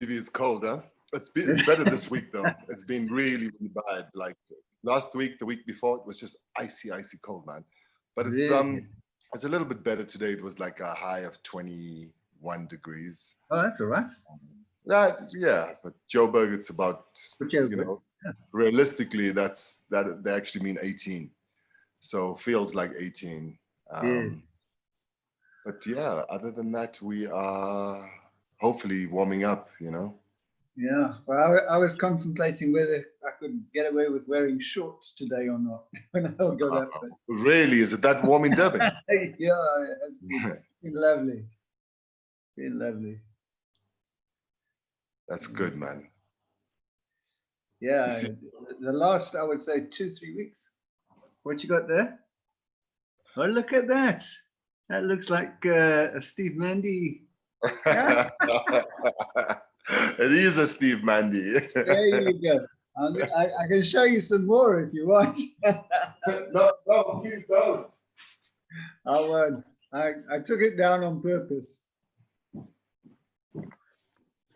It's cold, huh? It's better this week though. It's been really, really bad. Like last week, the week before, it was just icy cold, man. But it's a little bit better today. It was like a high of 21 degrees. Oh, that's all right. Yeah, but Joburg, it's about, realistically, that they actually mean 18. So feels like 18. But yeah, other than that, we are hopefully warming up, Yeah, well, I was contemplating whether I could get away with wearing shorts today or not when I got up. But... Really? Is it that warm in Durban? Yeah, it has been lovely. Been lovely. That's good, man. Yeah, the last, I would say, 2-3 weeks. What you got there? Oh, look at that. That looks like a Steve Mandy. Yeah? It is a Steve Mandy. There you go. I can show you some more if you want. No, please don't. I won't. I took it down on purpose.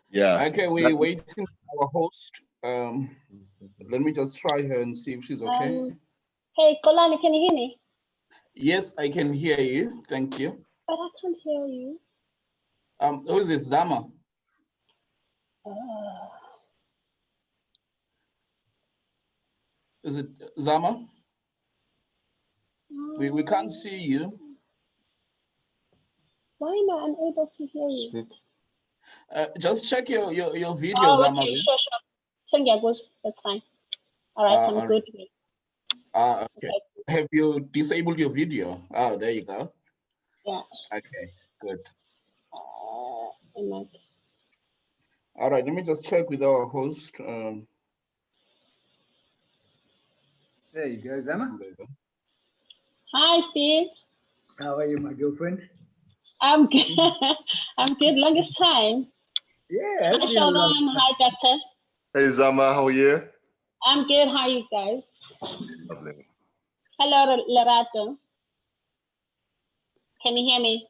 Yeah. Okay, we're waiting for our host. Let me just try her and see if she's okay. Hey, Kolani, can you hear me? Yes, I can hear you. Thank you. But I can't hear you. Who is this? Zama? Is it Zama? We can't see you. Why am I unable to hear you? Just check your video, oh, Zama. Okay, sure. That's fine. All right, I'm good. Okay. Have you disabled your video? Oh, there you go. Yeah. Okay, good. All right, let me just check with our host. There you go, Zama. Hi, Steve. How are you, my girlfriend? I'm good. I'm good. Longest time. Yeah. Hi, Sheldon. Hi, Doctor. Hey, Zama. How are you? I'm good. How are you guys? Lovely. Hello, Lerato. Can you hear me?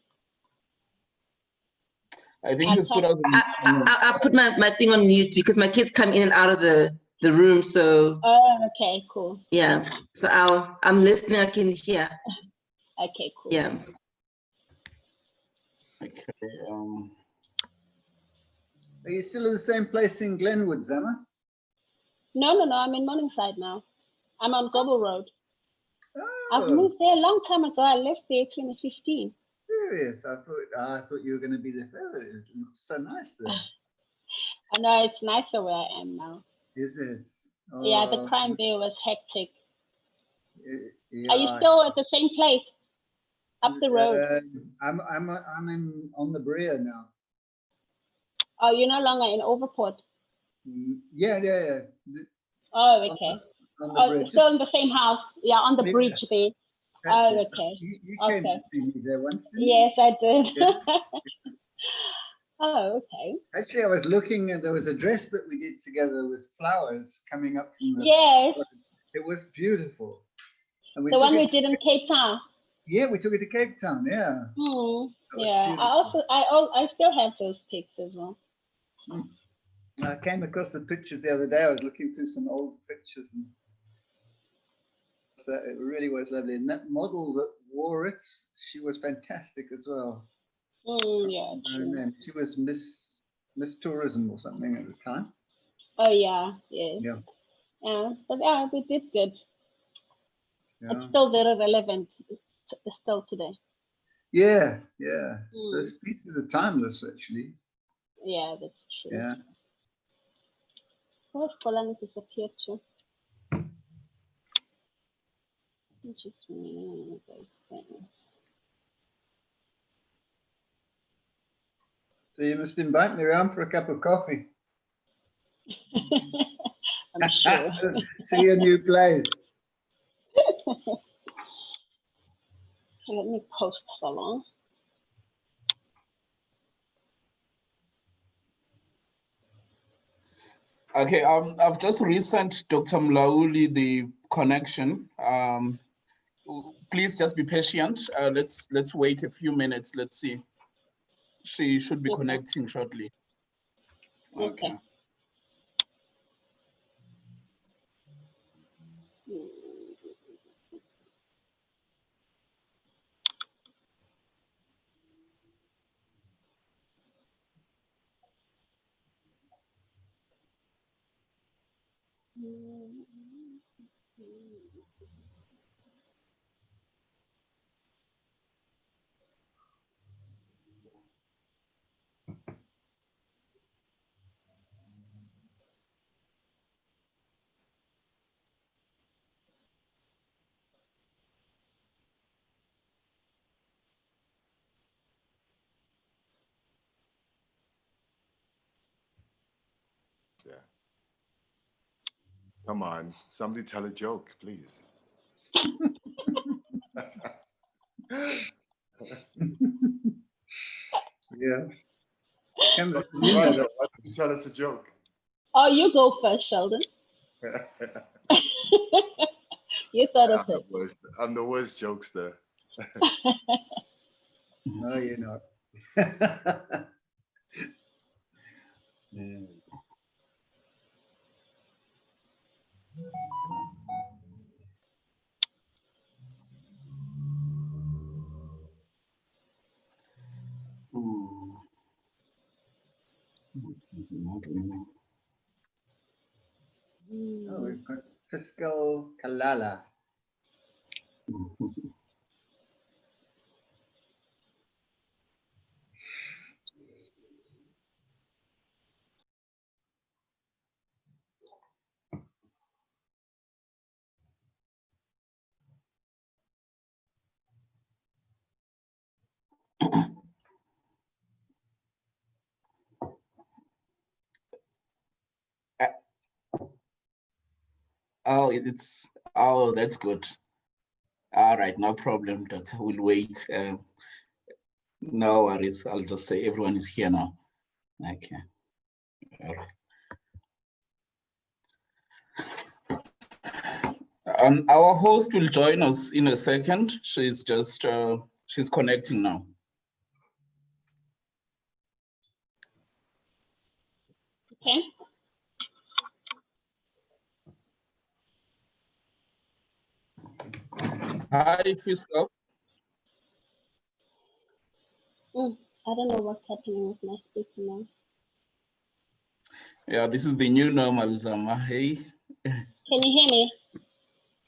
I think she's put us. I put my thing on mute because my kids come in and out of the room. So. Oh, okay, cool. Yeah. So I'm listening. I can hear. Okay, cool. Yeah. Okay. Are you still in the same place in Glenwood, Zama? No. I'm in Morningside now. I'm on Global Road. Oh. I've moved there a long time ago. I left there 2015. Serious? I thought you were going to be there forever. It looks so nice there. I know, it's nicer where I am now. Is it? Oh, yeah, the crime there was hectic. Yeah, are you still at the same place? Up the road? I'm on the Brea now. Oh, you're no longer in Overport? Yeah. Oh, okay. Still in the same house? Yeah, on the bridge there. Oh, okay. You came to see me there once, didn't you? Yes, I did. Yeah. Oh, okay. Actually, I was looking and there was a dress that we did together with flowers coming up from the... Yes. It was beautiful. And the one we did in Cape Town? Yeah, we took it to Cape Town, yeah. Yeah, I still have those pics as well. I came across the pictures the other day. I was looking through some old pictures and it really was lovely. And that model that wore it, she was fantastic as well. Yeah. She was Miss Tourism or something at the time. Oh yeah, yeah. Yeah. But yeah, we did good. Yeah. It's still very relevant. It's still today. Yeah. Those pieces are timeless, actually. Yeah, that's true. Yeah. Where's Polani disappeared to? Just so you must invite me around for a cup of coffee. I'm sure. See a new place. Let me post Salon. Okay, I've just resent Dr. Mlauli the connection. Please just be patient. Let's wait a few minutes. Let's see. She should be connecting shortly. Okay. Yeah. Come on, somebody tell a joke, please. Yeah. Comes Why from you, don't mother. you tell us a joke? Oh, you go first, Sheldon. You thought of it. I'm the worst jokester. No, you're not. Yeah. Hmm. Oh, we've got fiscal Kalala. Oh, oh, that's good. All right, no problem, Doctor. We'll wait. No worries. I'll just say everyone is here now. Okay. All right. Our host will join us in a second. She's just she's connecting now. Okay. Hi, Fiscal. I don't know what's happening with my speaker now. Yeah, this is the new normal, Zama. Hey. Can you hear me?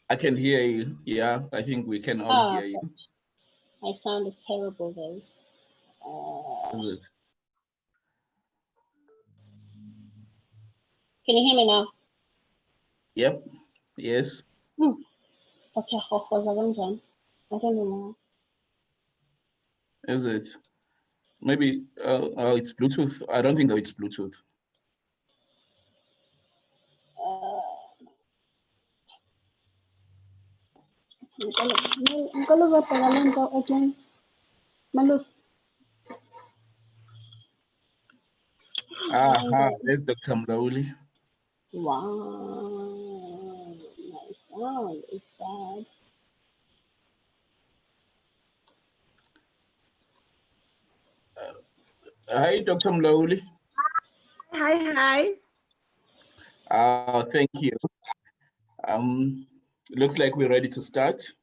I can hear you. Yeah, I think we can all hear you. My sound is terrible, though. Is it? Can you hear me now? Yep. Yes. Okay, I don't know. Is it? Maybe it's Bluetooth. I don't think it's Bluetooth. I'm gonna go again. Malus. There's Dr. Mlauli. Wow, my sound is bad. Hi, Dr. Mlauli. Hi. Thank you. Looks like we're ready to start.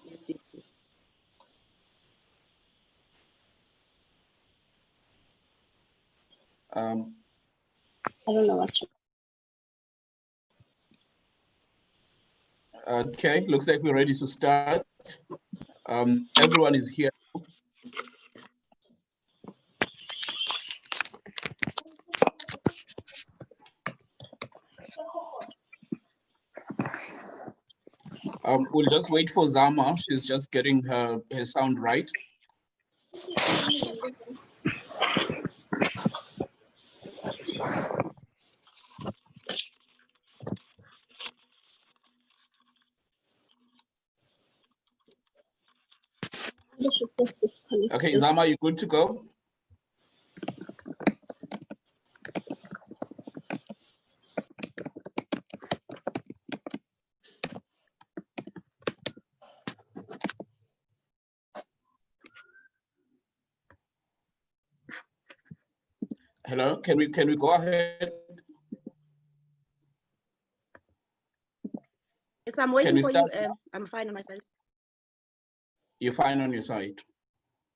Yes. I don't know what's. Okay, looks like we're ready to start. Everyone is here. We'll just wait for Zama. She's just getting her sound right. Okay, Zama, you good to go? Hello, can we go ahead? Yes, I'm waiting for you. start? I'm fine on my side. You're fine on your side?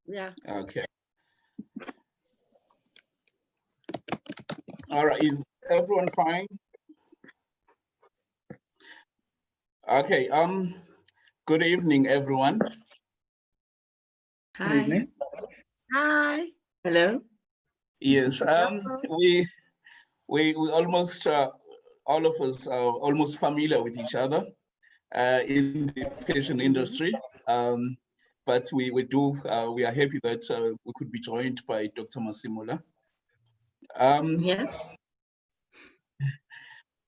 Yeah. Okay. All right, is everyone fine? Okay, good evening, everyone. Good Hi. evening. Hi. Hello. Yes, Hello. we almost all of us are almost familiar with each other in the fashion industry. But we are happy that we could be joined by Dr. Masimula. Yeah.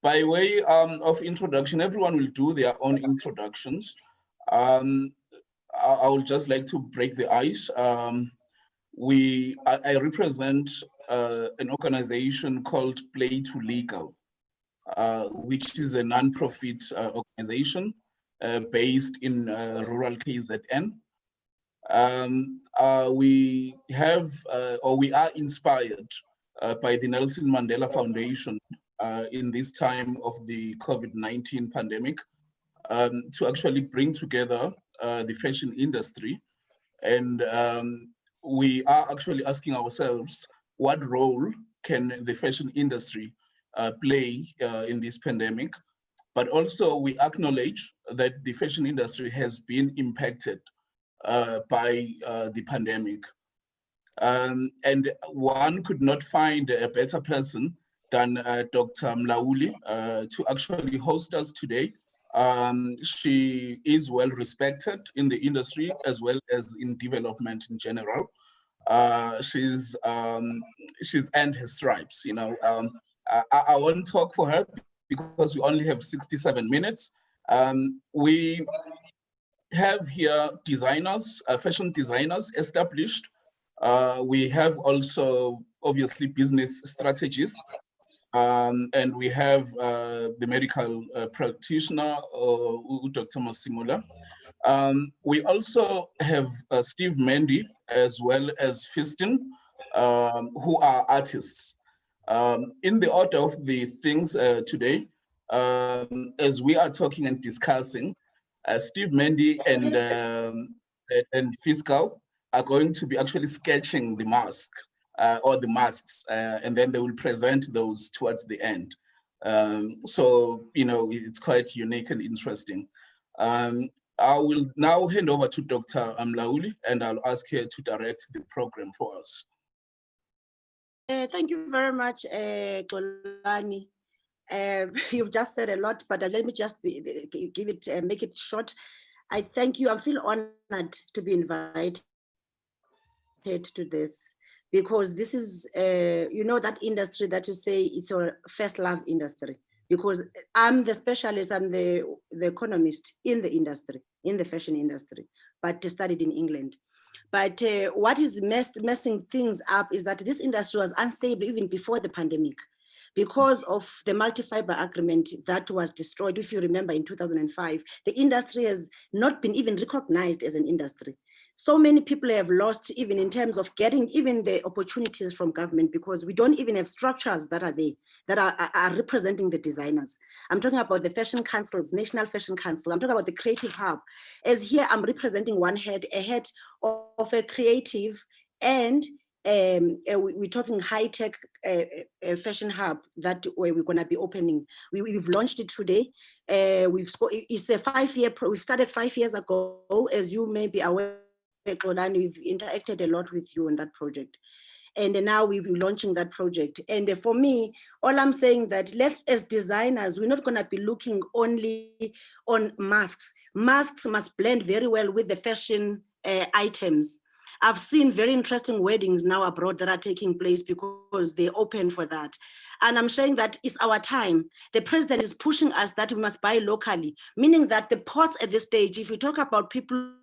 By way of introduction, everyone will do their own introductions. I would just like to break the ice. I represent an organization called Play to Legal, which is a non-profit organization based in rural KZN. We are inspired by the Nelson Mandela Foundation in this time of the COVID-19 pandemic to actually bring together the fashion industry. And we are actually asking ourselves, what role can the fashion industry play in this pandemic? But also we acknowledge that the fashion industry has been impacted by the pandemic. And one could not find a better person than Dr. Mlauli to actually host us today. She is well respected in the industry as well as in development in general. She's earned her stripes, you know. I won't talk for her because we only have 67 minutes. We have here designers, fashion designers established. We have also obviously business strategists, and we have the medical practitioner, Dr. Masimula. We also have Steve Mendy as well as Fiston, who are artists. In the order of the things today, as we are talking and discussing, Steve Mendy and Fiscal are going to be actually sketching the mask or the masks, and then they will present those towards the end. So, you know, it's quite unique and interesting. I will now hand over to Dr. Mlauli, and I'll ask her to direct the program for us. Thank you very much, Golani. You've just said a lot, but let me just give it, make it short. I thank you. I feel honored to be invited to this because this is, you know, that industry that you say is your first love industry. Because I'm the specialist, I'm the economist in the industry, in the fashion industry, but studied in England. But what is messing things up is that this industry was unstable even before the pandemic because of the multi-fiber agreement that was destroyed. If you remember in 2005, the industry has not been even recognized as an industry. So many people have lost even in terms of getting even the opportunities from government because we don't even have structures that are there, that are representing the designers. I'm talking about the fashion councils, National Fashion Council. I'm talking about the Creative Hub. As here, I'm representing one head, a head of a creative and we're talking high-tech fashion hub that we're going to be opening. We've launched it today. It's a 5-year, we've started 5 years ago, as you may be aware, and we've interacted a lot with you on that project. And now we'll be launching that project. And for me, all I'm saying that let's, as designers, we're not gonna be looking only on masks. Masks must blend very well with the fashion items. I've seen very interesting weddings now abroad that are taking place because they're open for that. And I'm saying that it's our time. The president is pushing us that we must buy locally, meaning that the ports at this stage, if we talk about people,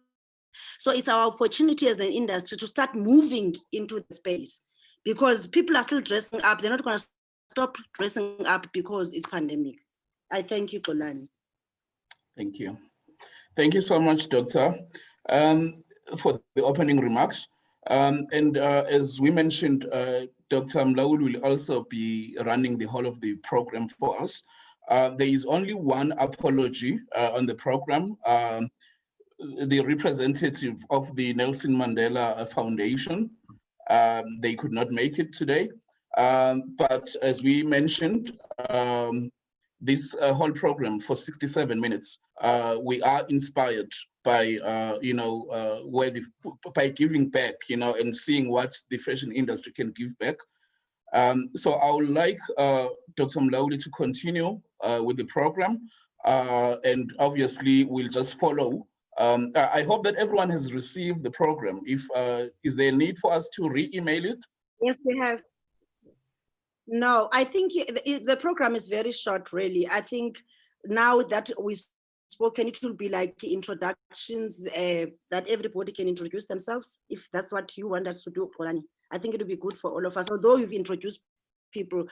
so it's our opportunity as an industry to start moving into the space because people are still dressing up. They're not going to stop dressing up because it's pandemic. I thank you, Golani. Thank you. Thank you so much, Doctor, for the opening remarks. And as we mentioned, Dr. Mlaul will also be running the whole of the program for us. There is only one apology on the program. The representative of the Nelson Mandela Foundation, they could not make it today. But as we mentioned, this whole program for 67 minutes, we are inspired by, by giving back, and seeing what the fashion industry can give back. So I would like Dr. Mlauli to continue with the program, and obviously we'll just follow. I hope that everyone has received the program. If is there a need for us to re-email it? Yes, they have. No, I think the program is very short, really. I think now that we've spoken, it will be like introductions that everybody can introduce themselves, if that's what you want us to do, Polani. I think it will be good for all of us, although you've introduced people.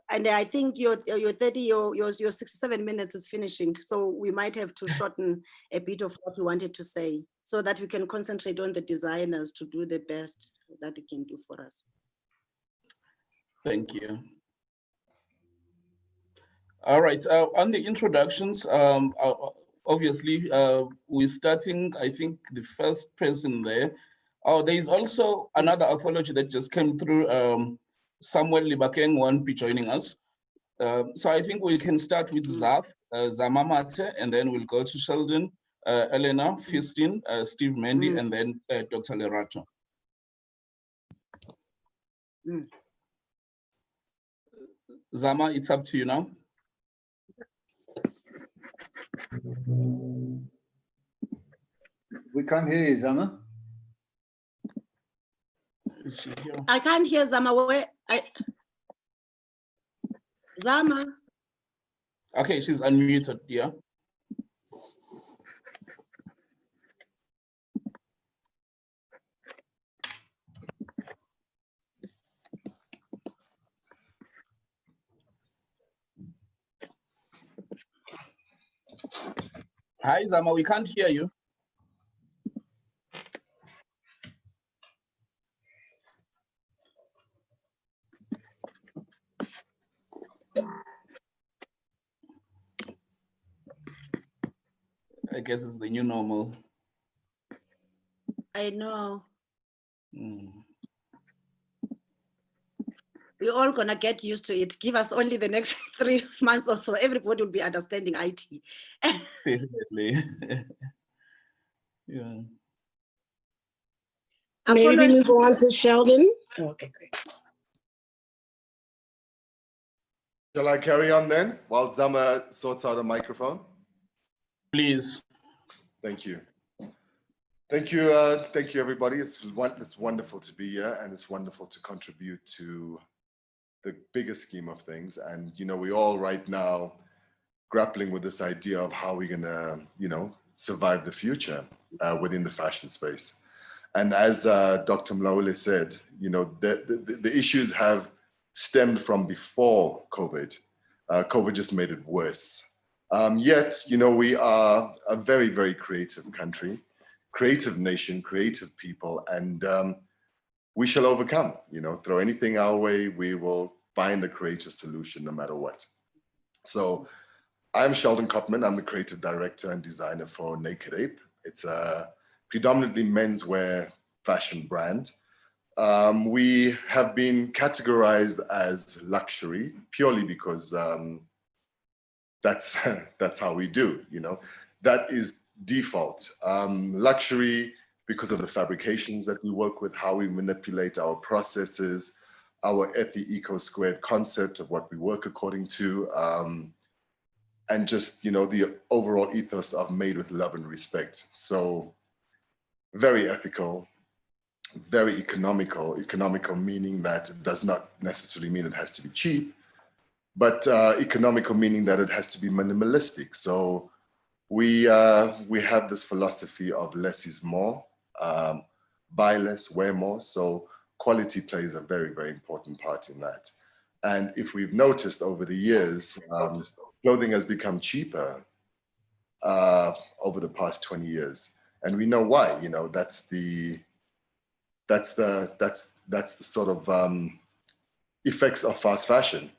And I think your 67 minutes is finishing. So we might have to shorten a bit of what you wanted to say so that we can concentrate on the designers to do the best that they can do for us. Thank you. All right, on the introductions, obviously we're starting, I think, the first person there. Oh, there is also another apology that just came through. Samuel Libakeng won't be joining us. So I think we can start with Zamamate, and then we'll go to Sheldon, Elena, Fistin, Steve Mendy, and then Dr. Lerato. Zama, it's up to you now. We can't hear you, Zama. Is she here? I can't hear Zama. Zama. Okay, she's unmuted, yeah. Hi, Zama, we can't hear you. I guess it's the new normal. I know. Mm. We're all gonna get used to it. Give us only the next 3 months or so. Everybody will be understanding IT. Definitely. Yeah. Maybe move on to Sheldon. Okay, great. Shall I carry on then while Zama sorts out a microphone? Please. Thank you. Thank you, everybody. It's wonderful to be here, and it's wonderful to contribute to the bigger scheme of things. And we're all right now grappling with this idea of how we're gonna, survive the future within the fashion space. And as Dr. Mlaule said, the issues have stemmed from before COVID. COVID just made it worse. Yet, we are a very, very creative country, creative nation, creative people, and we shall overcome. Throw anything our way, we will find a creative solution no matter what. So I'm Sheldon Kopman. I'm the creative director and designer for Naked Ape. It's a predominantly menswear fashion brand. We have been categorized as luxury purely because that's how we do, that is default. Luxury because of the fabrications that we work with, how we manipulate our processes, our eco squared concept of what we work according to, and just, the overall ethos of made with love and respect. So very ethical, very economical meaning that it does not necessarily mean it has to be cheap, but economical meaning that it has to be minimalistic. So we have this philosophy of less is more, buy less, wear more. So quality plays a very, very important part in that. And if we've noticed over the years, clothing has become cheaper over the past 20 years. And we know why, that's the that's the sort of effects of fast fashion.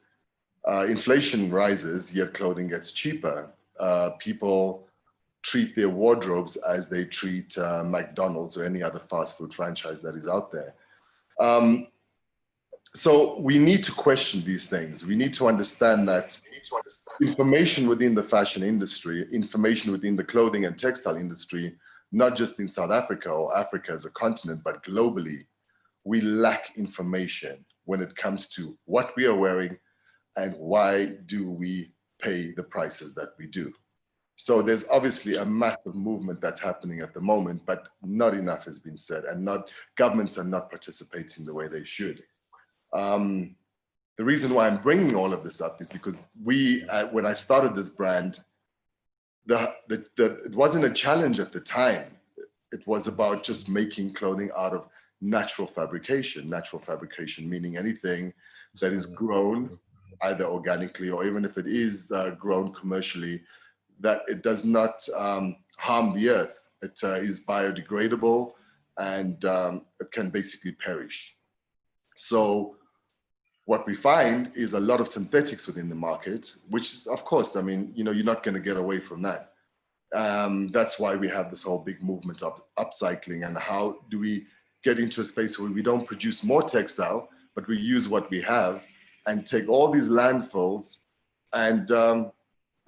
Inflation rises, yet clothing gets cheaper. People treat their wardrobes as they treat McDonald's or any other fast food franchise that is out there. So we need to question these things. We need to understand that information within the fashion industry, information within the clothing and textile industry, not just in South Africa or Africa as a continent, but globally, we lack information when it comes to what we are wearing and why do we pay the prices that we do. So there's obviously a massive movement that's happening at the moment, but not enough has been said, and governments are not participating the way they should. The reason why I'm bringing all of this up is because when I started this brand, it wasn't a challenge at the time. It was about just making clothing out of natural fabrication meaning anything that is grown either organically or even if it is grown commercially, that it does not harm the earth. It is biodegradable and it can basically perish. So what we find is a lot of synthetics within the market, which is, of course, I mean, you're not going to get away from that. That's why we have this whole big movement of upcycling, and how do we get into a space where we don't produce more textile, but we use what we have and take all these landfills and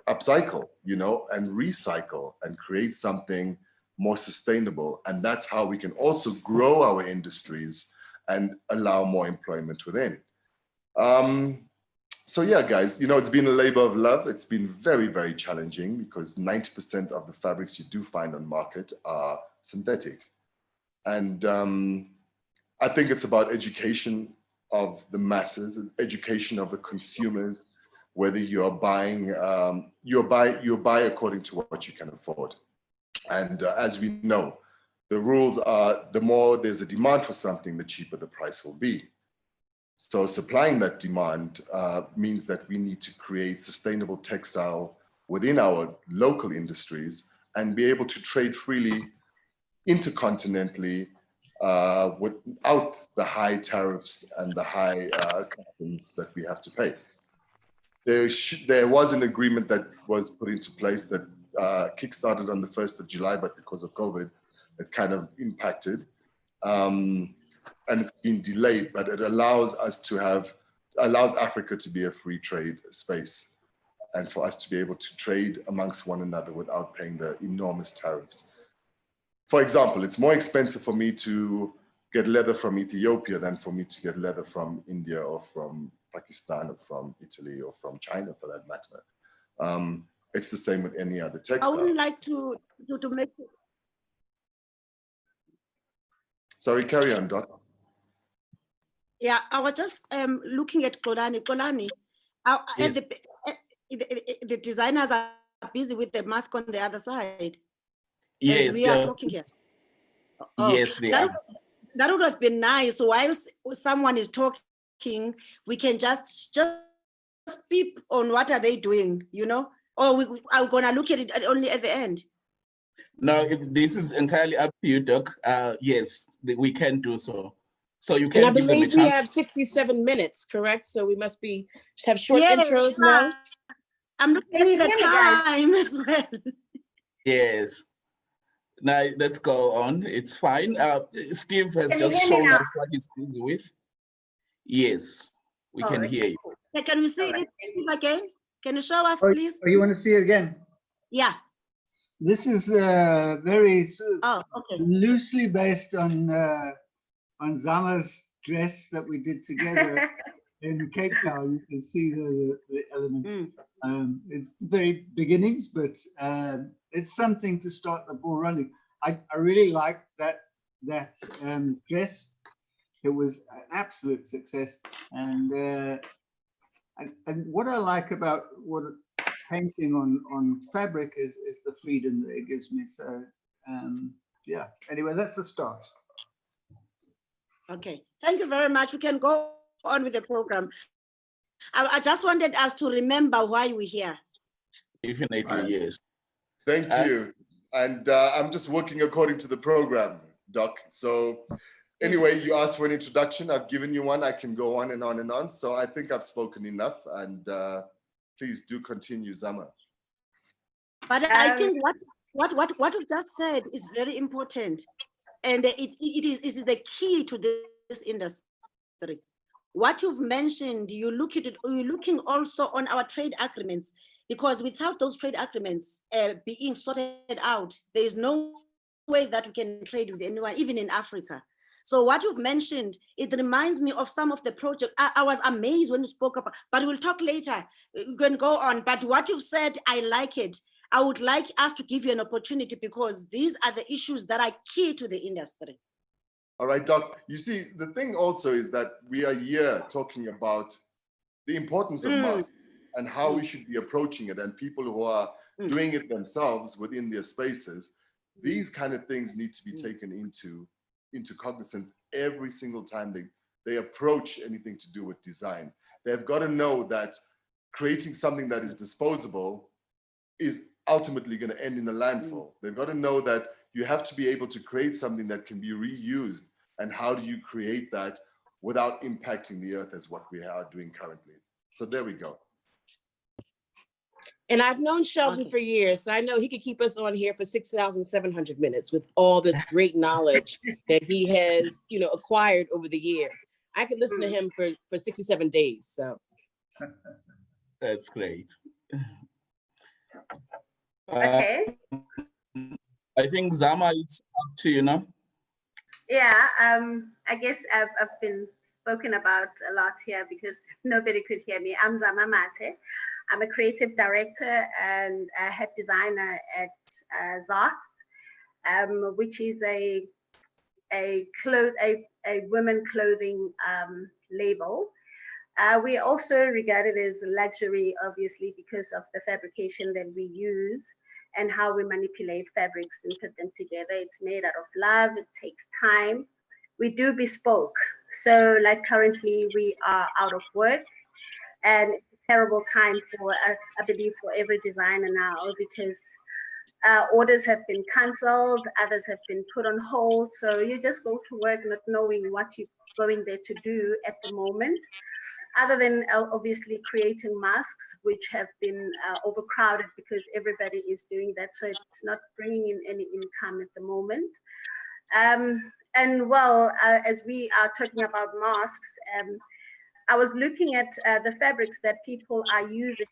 upcycle, and recycle and create something more sustainable. And that's how we can also grow our industries and allow more employment within. So yeah, guys, it's been a labor of love. It's been very, very challenging because 90% of the fabrics you do find on market are synthetic. And I think it's about education of the masses, education of the consumers, whether you're buying, you buy according to what you can afford. And as we know, the rules are, the more there's a demand for something, the cheaper the price will be. So supplying that demand means that we need to create sustainable textile within our local industries and be able to trade freely intercontinentally without the high tariffs and the high customs that we have to pay. There was an agreement that was put into place that kickstarted on the 1st of July, but because of COVID, it kind of impacted. And it's been delayed, but it allows Africa to be a free trade space and for us to be able to trade amongst one another without paying the enormous tariffs. For example, it's more expensive for me to get leather from Ethiopia than for me to get leather from India or from Pakistan or from Italy or from China for that matter. It's the same with any other textile. I would like to make. Sorry, carry on, Doc. Yeah, I was just looking at Kolani. Kolani, Yes. the designers are busy with the mask on the other side. Yes, as we are talking here. Oh, yes, they are. That would have been nice. While someone is talking, we can just peep on what are they doing, or we are gonna look at it only at the end. No, this is entirely up to you, Doc. Yes, we can do so. So you can And I give them a believe we chance. have 67 minutes, correct? So we must have short Yes, intros now. I'm looking at the time as well. Yes. Now let's go on. It's fine. Steve has just shown us what he's busy with. Yes, we can hear you. Can we see it again? Can you show us, please? Oh, you want to see it again? Yeah. This is very okay. loosely based on Zama's dress that we did together in Cape Town. You can see the elements. It's very beginnings, but it's something to start the ball rolling. I really liked that dress. It was an absolute success, and what I like about painting on fabric is the freedom that it gives me. So yeah. Anyway, that's the start. Okay, thank you very much. We can go on with the program. I just wanted us to remember why we're here. Definitely, yes. Thank you. And I'm just working according to the program, Doc. So Anyway, you asked for an introduction. I've given you one. I can go on and on and on. So I think I've spoken enough, and please do continue, Zama. But I think what you've just said is very important, and it is the key to this industry. What you've mentioned, you look at it, you're looking also on our trade agreements, because without those trade agreements being sorted out, there is no way that we can trade with anyone, even in Africa. So what you've mentioned, it reminds me of some of the projects. I was amazed when you spoke about, but we'll talk later. You can go on. But what you've said, I like it. I would like us to give you an opportunity, because these are the issues that are key to the industry. All right, Doc. You see, the thing also is that we are here talking about the importance of masks and how we should be approaching it, and people who are doing it themselves within their spaces. These kind of things need to be taken into cognizance every single time they approach anything to do with design. They've got to know that creating something that is disposable is ultimately going to end in a landfill. They've got to know that you have to be able to create something that can be reused. And how do you create that without impacting the earth as what we are doing currently? So there we go. And I've known Sheldon for years, so I know he could keep us on here for 6,700 minutes with all this great knowledge that he has, acquired over the years. I could listen to him for 67 days. So That's great. Okay. I think Zama, it's up to you now. Yeah, I guess I've been spoken about a lot here because nobody could hear me. I'm Zama Mate. I'm a creative director and a head designer at Zarth, which is a women clothing label. We also regard it as luxury, obviously, because of the fabrication that we use and how we manipulate fabrics and put them together. It's made out of love. It takes time. We do bespoke. So like currently we are out of work, and it's a terrible time for, I believe, for every designer now, because orders have been canceled, others have been put on hold. So you just go to work not knowing what you're going there to do at the moment, other than obviously creating masks, which have been overcrowded because everybody is doing that. So it's not bringing in any income at the moment. And well, as we are talking about masks, I was looking at the fabrics that people are using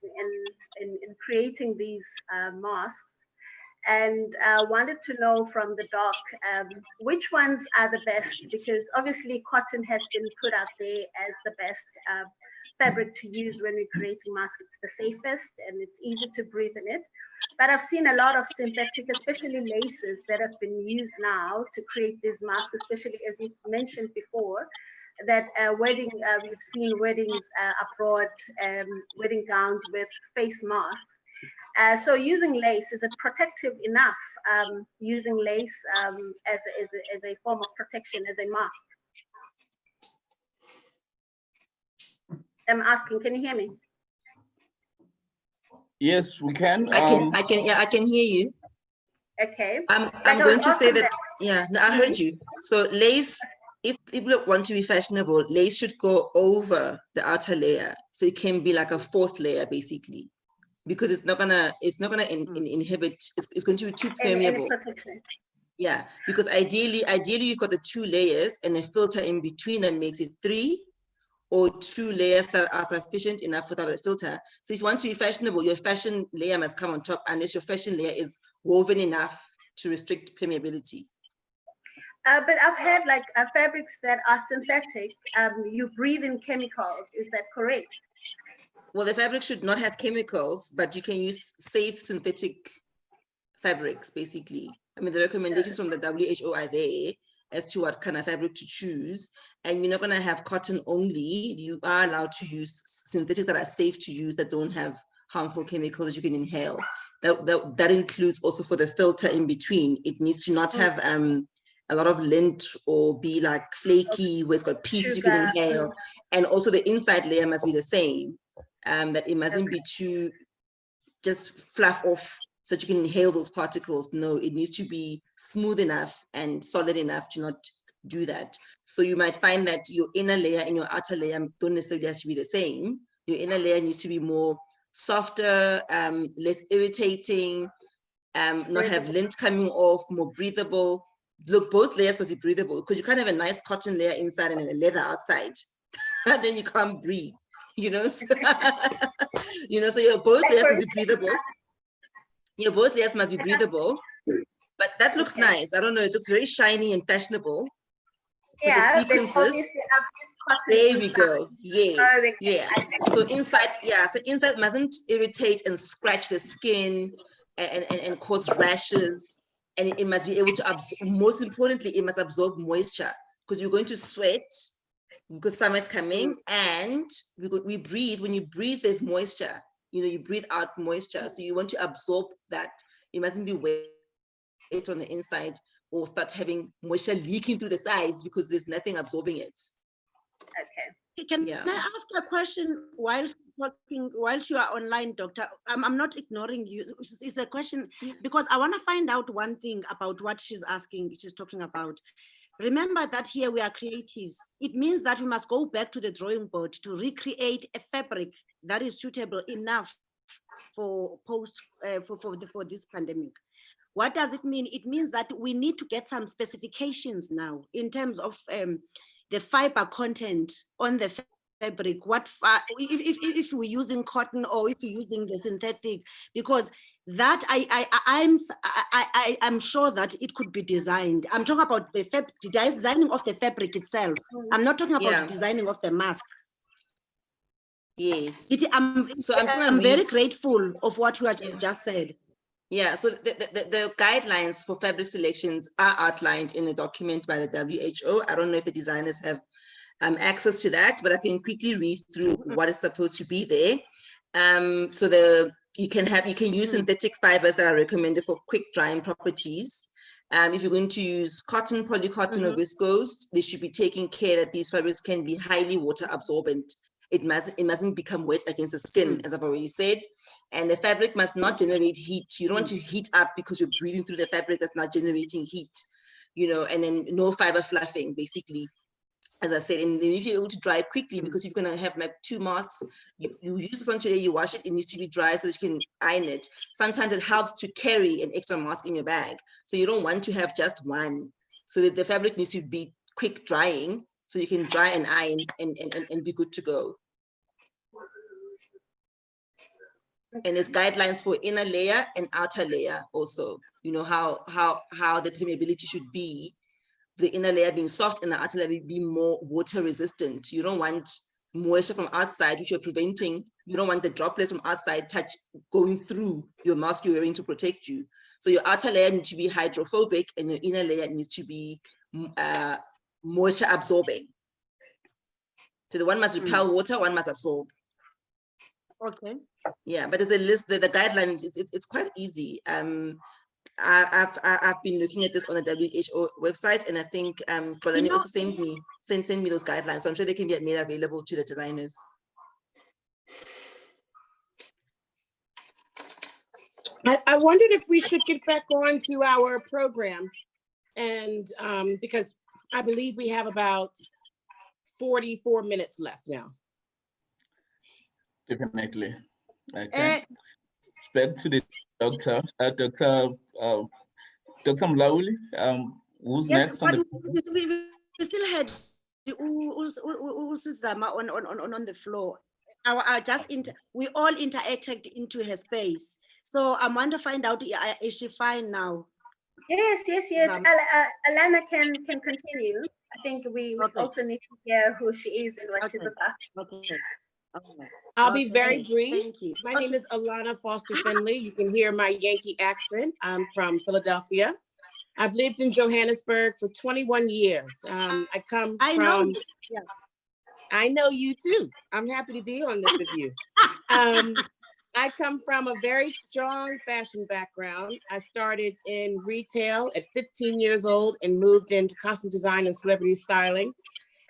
in creating these masks, and wanted to know from the doc which ones are the best, because obviously cotton has been put out there as the best fabric to use when we're creating masks. It's the safest and it's easy to breathe in it. But I've seen a lot of synthetic, especially laces, that have been used now to create these masks, especially as you mentioned before, that we've seen weddings abroad, wedding gowns with face masks. So using lace, is it protective enough, using lace as a form of protection, as a mask? I'm asking, can you hear me? Yes, we can. I can hear you. Okay. I'm going to say that, yeah, no, I heard you. So lace, if people want to be fashionable, lace should go over the outer layer. So it can be like a fourth layer, basically, because it's not gonna inhibit, it's going to be too permeable. Yeah, because ideally you've got the 2 layers and a filter in between that makes it 3, or 2 layers that are sufficient enough without a filter. So if you want to be fashionable, your fashion layer must come on top, unless your fashion layer is woven enough to restrict permeability. But I've had like fabrics that are synthetic. You breathe in chemicals. Is that correct? Well, the fabric should not have chemicals, but you can use safe synthetic fabrics, basically. I mean, the recommendations from the WHO are there as to what kind of fabric to choose. And you're not going to have cotton only. You are allowed to use synthetics that are safe to use, that don't have harmful chemicals that you can inhale. That includes also for the filter in between. It needs to not have a lot of lint or be like flaky, where it's got pieces you can inhale. And also the inside layer must be the same, that it mustn't be too just fluff off so that you can inhale those particles. No, it needs to be smooth enough and solid enough to not do that. So you might find that your inner layer and your outer layer don't necessarily have to be the same. Your inner layer needs to be more softer, less irritating, not have lint coming off, more breathable. Look, both layers must be breathable, because you can't have a nice cotton layer inside and a leather outside. Then you can't breathe, you know. So, you know, so your both layers must be breathable. Your both layers must be breathable. But that looks nice. I don't know. It looks very shiny and fashionable. Yeah, with the sequences. obviously There we go. Yes. Oh, Yeah. So inside, yeah. So inside mustn't irritate and scratch the skin and cause rashes. And it must be able to absorb. Most importantly, it must absorb moisture, because you're going to sweat because summer is coming, and we breathe. When you breathe, there's moisture. You know, you breathe out moisture. So you want to absorb that. It mustn't be wet on the inside or start having moisture leaking through the sides because there's nothing absorbing it. Okay. Can I ask a question whilst you are online, Doctor? I'm not ignoring you. It's a question because I want to find out one thing about what she's talking about. Remember that here we are creatives. It means that we must go back to the drawing board to recreate a fabric that is suitable enough for this pandemic. What does it mean? It means that we need to get some specifications now in terms of the fiber content on the fabric. What if we're using cotton or if we're using the synthetic? Because that I'm sure that it could be designed. I'm talking about the designing of the fabric itself. I'm not talking about designing of the mask. Yes. I'm very grateful of what you have just said. Yeah, so the guidelines for fabric selections are outlined in a document by the WHO. I don't know if the designers have access to that, but I can quickly read through what is supposed to be there. So you can use synthetic fibers that are recommended for quick drying properties. If you're going to use cotton, polycotton, or viscose, they should be taking care that these fabrics can be highly water absorbent. It mustn't become wet against the skin, as I've already said. And the fabric must not generate heat. You don't want to heat up because you're breathing through the fabric that's not generating heat, you know, and then no fiber fluffing, basically, as I said. And then if you're able to dry quickly, because you're going to have like 2 masks, you use this one today, you wash it, it needs to be dry so that you can iron it. Sometimes it helps to carry an extra mask in your bag. So you don't want to have just one. So that the fabric needs to be quick drying so you can dry and iron and be good to go. And there's guidelines for inner layer and outer layer also. You know, how the permeability should be. The inner layer being soft and the outer layer be more water resistant. You don't want moisture from outside, which you're preventing. You don't want the droplets from outside going through your mask you're wearing to protect you. So your outer layer needs to be hydrophobic and your inner layer needs to be moisture absorbing. So the one must repel water, one must absorb. Okay. Yeah, but there's a list. The guidelines. It's quite easy. I've been looking at this on the WHO website, and I think Kolani also sent me those guidelines. So I'm sure they can be made available to the designers. I wondered if we should get back on to our program, and because I believe we have about 44 minutes left now. Definitely. Okay. Back to the doctor, Dr. Mlauli. Who's next on the? We still had Usizama on the floor. We all interacted into her space. So I want to find out, is she fine now? Yes. Alana can continue. I think we also need to hear who she is and what she's about. Okay. I'll be very brief. My name is Alana Foster Finley. You can hear my Yankee accent. I'm from Philadelphia. I've lived in Johannesburg for 21 years. I know you too. I'm happy to be on this with you. I come from a very strong fashion background. I started in retail at 15 years old and moved into costume design and celebrity styling,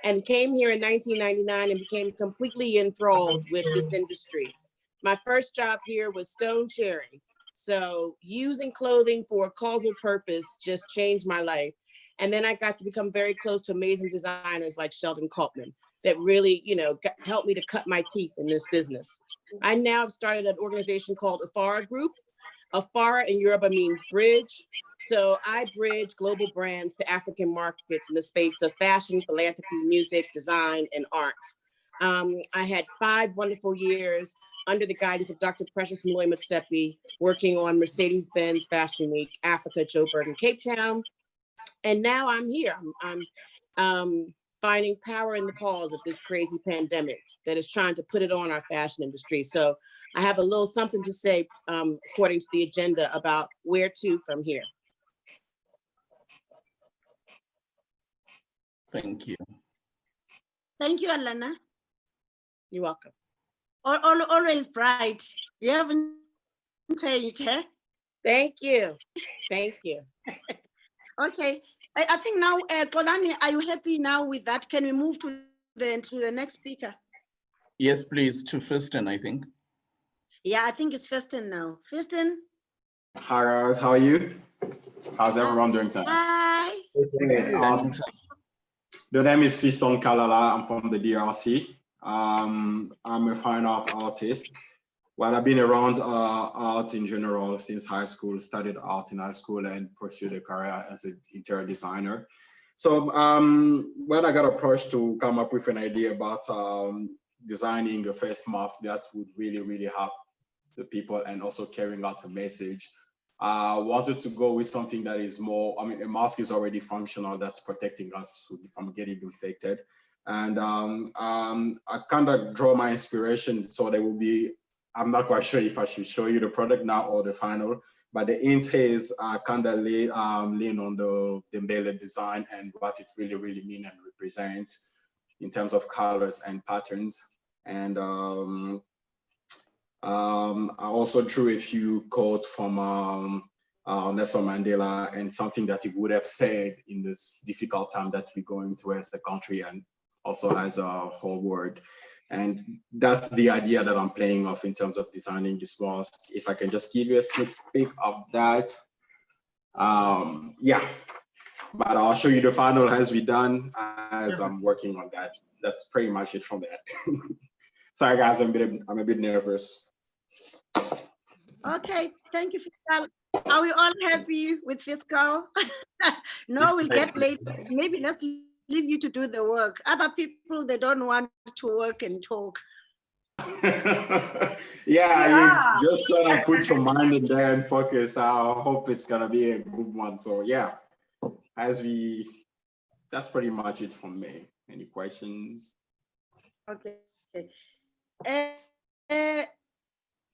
and came here in 1999 and became completely enthralled with this industry. My first job here was Stone Cherry. So using clothing for a causal purpose just changed my life. And then I got to become very close to amazing designers like Sheldon Kaltman that really, helped me to cut my teeth in this business. I now have started an organization called Afara Group. Afara in Yoruba means bridge. So I bridge global brands to African markets in the space of fashion, philanthropy, music, design, and art. I had 5 wonderful years under the guidance of Dr. Precious Malloy Motsepe, working on Mercedes-Benz Fashion Week, Africa, Joburg, and Cape Town. And now I'm here. I'm finding power in the paws of this crazy pandemic that is trying to put it on our fashion industry. So I have a little something to say, according to the agenda, about where to from here. Thank you. Thank you, Alana. You're welcome. Always bright. You haven't changed, eh? Thank you. Thank you. Okay. I think now, Xolani, are you happy now with that? Can we move to the next speaker? Yes, please, to Firsten, I think. Yeah, I think it's Firsten now. Firsten. Hi guys, how are you? How's everyone doing tonight? Hi. Okay, the name is Fiston Kalala. I'm from the DRC. I'm a fine art artist. Well, I've been around art in general since high school, studied art in high school and pursued a career as an interior designer. So when I got approached to come up with an idea about designing a face mask that would really help the people and also carrying out a message, I wanted to go with something that is more, a mask is already functional, that's protecting us from getting infected. And I kind of draw my inspiration, so there will be, I'm not quite sure if I should show you the product now or the final, but the int here is kind of lean on the embedded design and what it really mean and represent in terms of colors and patterns. And I also drew a few quotes from Nelson Mandela and something that he would have said in this difficult time that we're going through as a country and also as a whole world. And that's the idea that I'm playing off in terms of designing this mask. If I can just give you a sneak peek of that. Yeah, but I'll show you the final as we're done as I'm working on that. That's pretty much it from that. Sorry guys, I'm a bit nervous. Okay, thank you, Fiscal. Are we all happy with Fiscal? No, we'll get later. Maybe let's leave you to do the work. Other people, they don't want to work and talk. Yeah, you just gotta put your mind in there and focus. I hope it's gonna be a good one. So yeah, that's pretty much it from me. Any questions? Okay.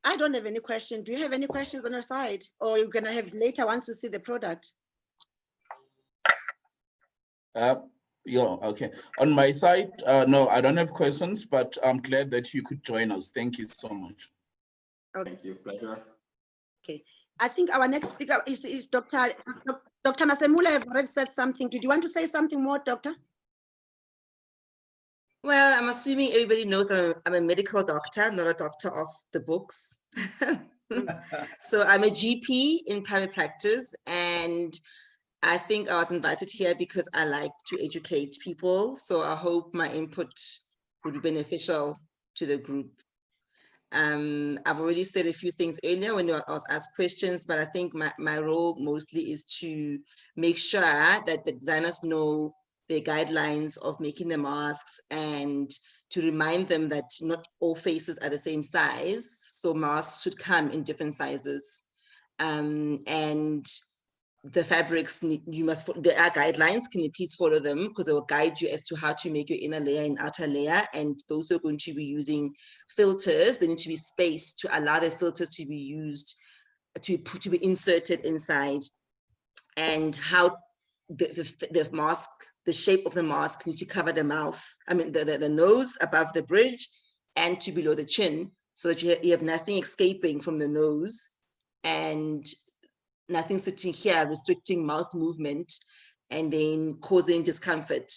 I don't have any question. Do you have any questions on your side? Or you're gonna have later once we see the product? Yeah, okay. On my side, no, I don't have questions, but I'm glad that you could join us. Thank you so much. Okay. Thank you, pleasure. Okay. I think our next speaker is Dr. Masemula. I've already said something. Did you want to say something more, Doctor? Well, I'm assuming everybody knows I'm a medical doctor, not a doctor of the books. So I'm a GP in private practice, and I think I was invited here because I like to educate people. So I hope my input would be beneficial to the group. I've already said a few things earlier when I was asked questions, but I think my role mostly is to make sure that the designers know the guidelines of making the masks and to remind them that not all faces are the same size. So masks should come in different sizes. And the fabrics, there are guidelines, can you please follow them? Because they will guide you as to how to make your inner layer and outer layer. And those who are going to be using filters, they need to be spaced to allow the filters to be used, to be inserted inside. And how the mask, the shape of the mask needs to cover the mouth, the nose above the bridge and to below the chin, so that you have nothing escaping from the nose and nothing sitting here restricting mouth movement and then causing discomfort.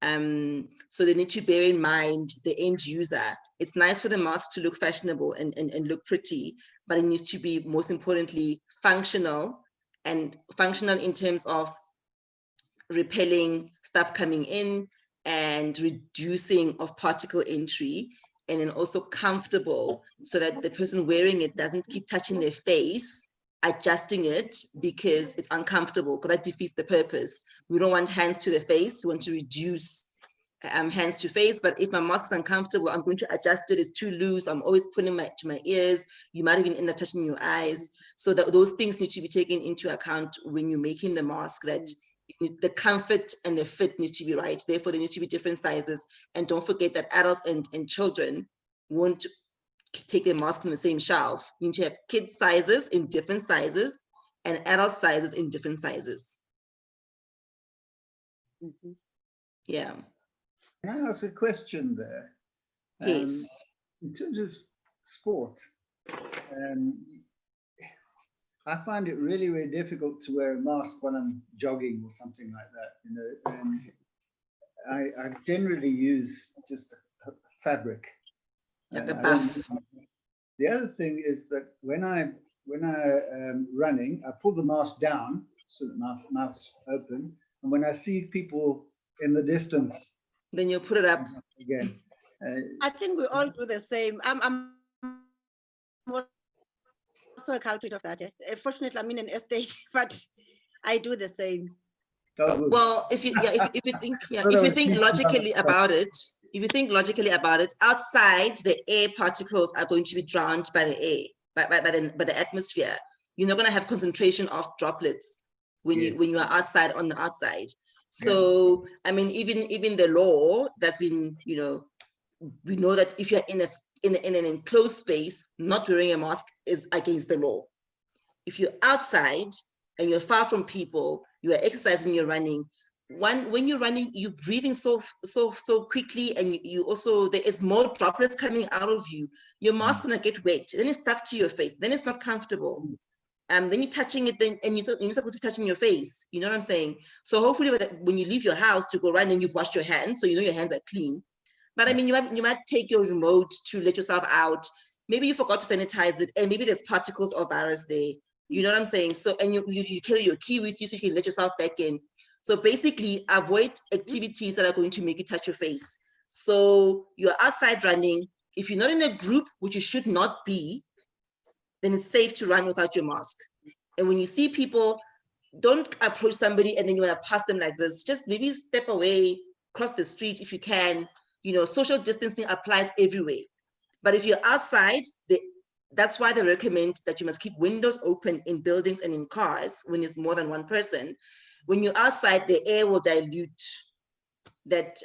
So they need to bear in mind the end user. It's nice for the mask to look fashionable and look pretty, but it needs to be, most importantly, functional, and functional in terms of repelling stuff coming in and reducing of particle entry, and then also comfortable so that the person wearing it doesn't keep touching their face, adjusting it because it's uncomfortable, because that defeats the purpose. We don't want hands to the face. We want to reduce hands to face. But if my mask is uncomfortable, I'm going to adjust it. It's too loose. I'm always pulling to my ears. You might even end up touching your eyes. So that those things need to be taken into account when you're making the mask, that the comfort and the fit needs to be right. Therefore, there needs to be different sizes. And don't forget that adults and children won't take their mask from the same shelf. You need to have kids sizes in different sizes and adult sizes in different sizes. Yeah. Can I ask a question there? Yes. In terms of sport, I find it really, really difficult to wear a mask when I'm jogging or something like that. You know, and I generally use just a fabric. Like a buff. The other thing is that when I running, I pull the mask down so the mouth's open, and when I see people in the distance, then you put it up again. I think we all do the same. I'm also a culprit of that. Fortunately, I'm in an estate, but I do the same. Well, if you think logically about it, outside the air particles are going to be drowned by the air, by the atmosphere. You're not going to have concentration of droplets when you are outside on the outside. So I mean, even the law that's been, you know, we know that if you're in an enclosed space, not wearing a mask is against the law. If you're outside and you're far from people, you are exercising, you're running. When you're running, you're breathing so quickly, and you also, there is more droplets coming out of you. Your mask gonna get wet, then it's stuck to your face, then it's not comfortable. Then you're touching it, and you're supposed to be touching your face. You know what I'm saying? So hopefully, when you leave your house to go run, and you've washed your hands, so you know your hands are clean. But I mean, you might take your remote to let yourself out. Maybe you forgot to sanitize it, and maybe there's particles or virus there. You know what I'm saying? So, and you carry your key with you so you can let yourself back in. So basically, avoid activities that are going to make you touch your face. So you're outside running. If you're not in a group, which you should not be, then it's safe to run without your mask. And when you see people, don't approach somebody and then you want to pass them like this. Just maybe step away, cross the street if you can. You know, social distancing applies everywhere. But if you're outside, that's why they recommend that you must keep windows open in buildings and in cars when there's more than one person. When you're outside, the air will dilute that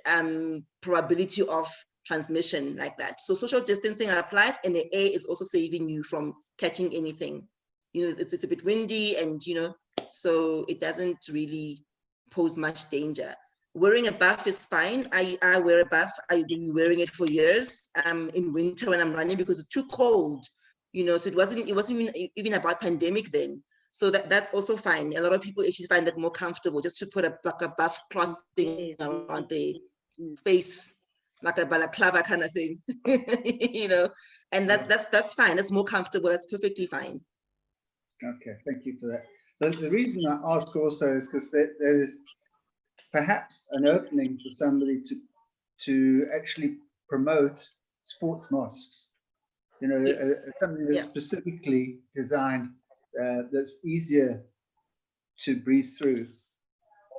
probability of transmission like that. So social distancing applies, and the air is also saving you from catching anything. You know, it's a bit windy, and you know, so it doesn't really pose much danger. Wearing a buff is fine. I wear a buff. I've been wearing it for years. In winter when I'm running because it's too cold. You know, so it wasn't even about pandemic then. So that's also fine. A lot of people actually find that more comfortable just to put a buff cloth thing around the face, like a balaclava kind of thing, you know, and that's fine. That's more comfortable. That's perfectly fine. Okay, thank you for that. The reason I ask also is because there is perhaps an opening for somebody to actually promote sports masks. You know, something that's specifically designed that's easier to breathe through.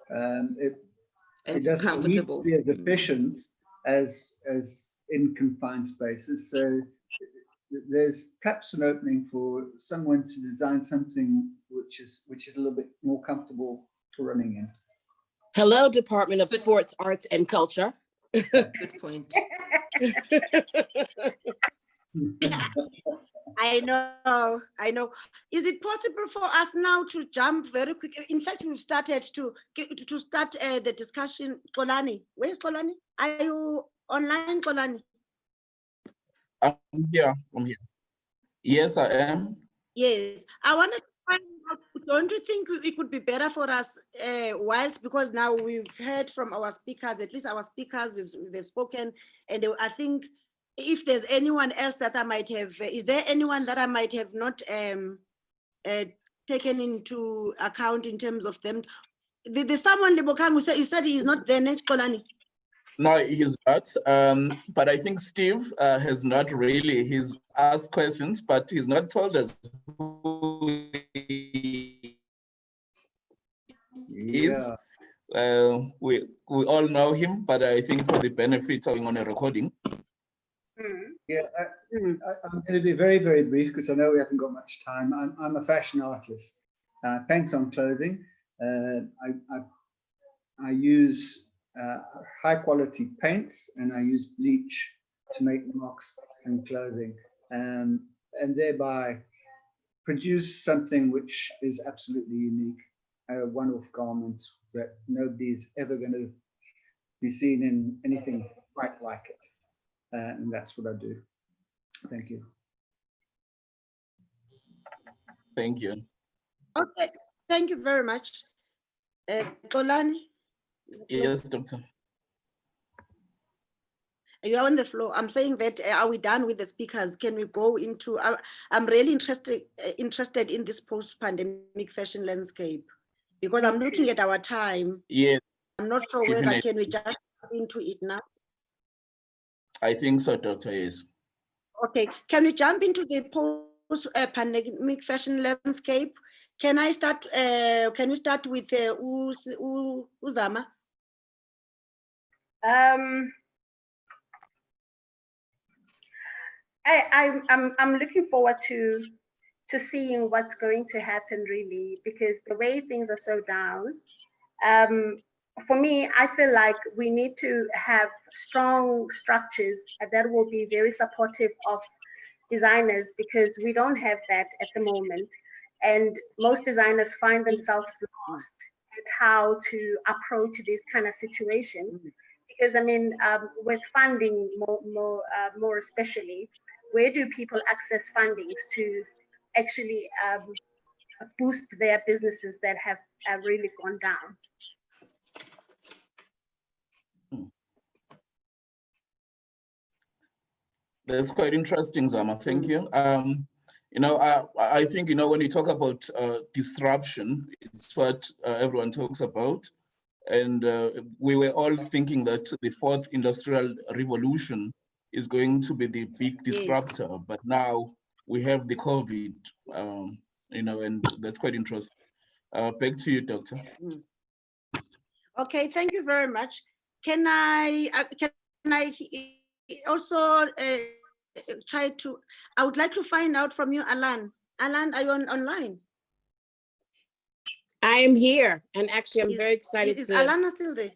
It doesn't need to be as efficient as in confined spaces. So there's perhaps an opening for someone to design something which is a little bit more comfortable for running in. Hello, Department of Sports, Arts, and Culture. Good point. I know. Is it possible for us now to jump very quick? In fact, we've started to start the discussion. Kolani, where's Kolani? Are you online, Kolani? I'm here. Yes, I am. Yes, I wanted to find out, don't you think it would be better for us whilst, because now we've heard from our speakers, at least our speakers, they've spoken, and I think if there's anyone else that I might have, is there anyone that I might have not taken into account in terms of them? There's someone Libokang who said, you said he's not there, Kolani. No, he's not. But I think Steve has not really, he's asked questions, but he's not told us who he is. We all know him, but I think for the benefit of being on a recording. Yeah, I'm going to be very, very brief because I know we haven't got much time. I'm a fashion artist. I paint on clothing. I use high quality paints and I use bleach to make marks and clothing, and thereby produce something which is absolutely unique, one-off garments that nobody is ever going to be seen in anything quite like it. And that's what I do. Thank you. Thank you. Okay, thank you very much. Kolani? Yes, Doctor. You're on the floor. I'm saying that, are we done with the speakers? Can we go into, I'm really interested in this post-pandemic fashion landscape, because I'm looking at our time. Yes. I'm not sure whether can we just go into it now. I think so, Doctor, yes. Okay, can we jump into the post-pandemic fashion landscape? Can I start, can we start with Uzama? I'm looking forward to seeing what's going to happen, really, because the way things are so down, for me, I feel like we need to have strong structures that will be very supportive of designers, because we don't have that at the moment. And most designers find themselves lost at how to approach these kind of situations. Because I mean, with funding more especially, where do people access fundings to actually boost their businesses that have really gone down? That's quite interesting, Zama. Thank you. You know, I think, you know, when you talk about disruption, it's what everyone talks about. And we were all thinking that the fourth industrial revolution is going to be the big disruptor, yes. But now we have the COVID, you know, and that's quite interesting. Back to you, Doctor. Okay, thank you very much. Can I also try to, I would like to find out from you, Alan. Alan, are you online? I am here, and actually I'm very excited. Is Alana still there?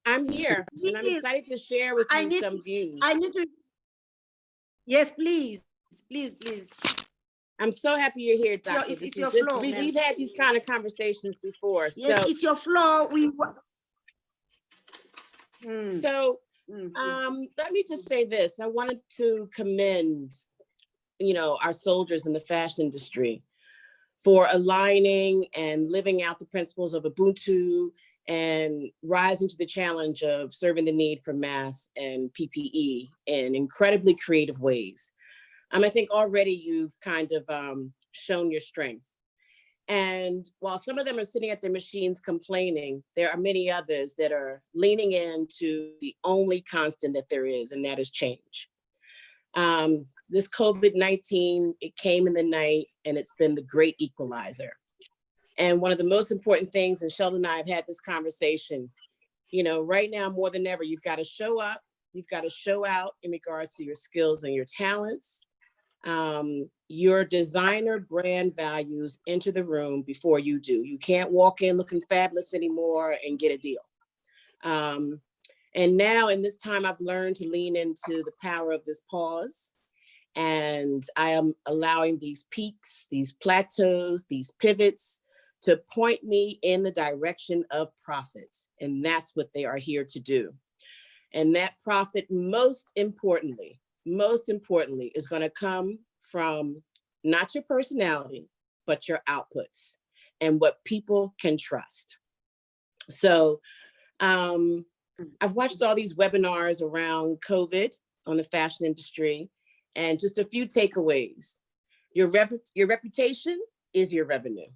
I'm here, and I'm excited to share with you some views. I need to, yes, please, please, please. I'm so happy you're here, Doctor. It's your floor. We've had these kind of conversations before. Yes, so, it's your floor. Let me just say this. I wanted to commend, you know, our soldiers in the fashion industry for aligning and living out the principles of Ubuntu and rising to the challenge of serving the need for masks and PPE in incredibly creative ways. I think already you've kind of shown your strength. And while some of them are sitting at their machines complaining, there are many others that are leaning into the only constant that there is, and that is change. This COVID-19, it came in the night, and it's been the great equalizer. And one of the most important things, and Sheldon and I have had this conversation, you know, right now more than ever, you've got to show up, you've got to show out in regards to your skills and your talents. Your designer brand values enter the room before you do. You can't walk in looking fabulous anymore and get a deal. And now in this time, I've learned to lean into the power of this pause. And I am allowing these peaks, these plateaus, these pivots to point me in the direction of profit. And that's what they are here to do. And that profit, most importantly, is going to come from not your personality, but your outputs and what people can trust. So I've watched all these webinars around COVID on the fashion industry, and just a few takeaways. Your reputation is your revenue,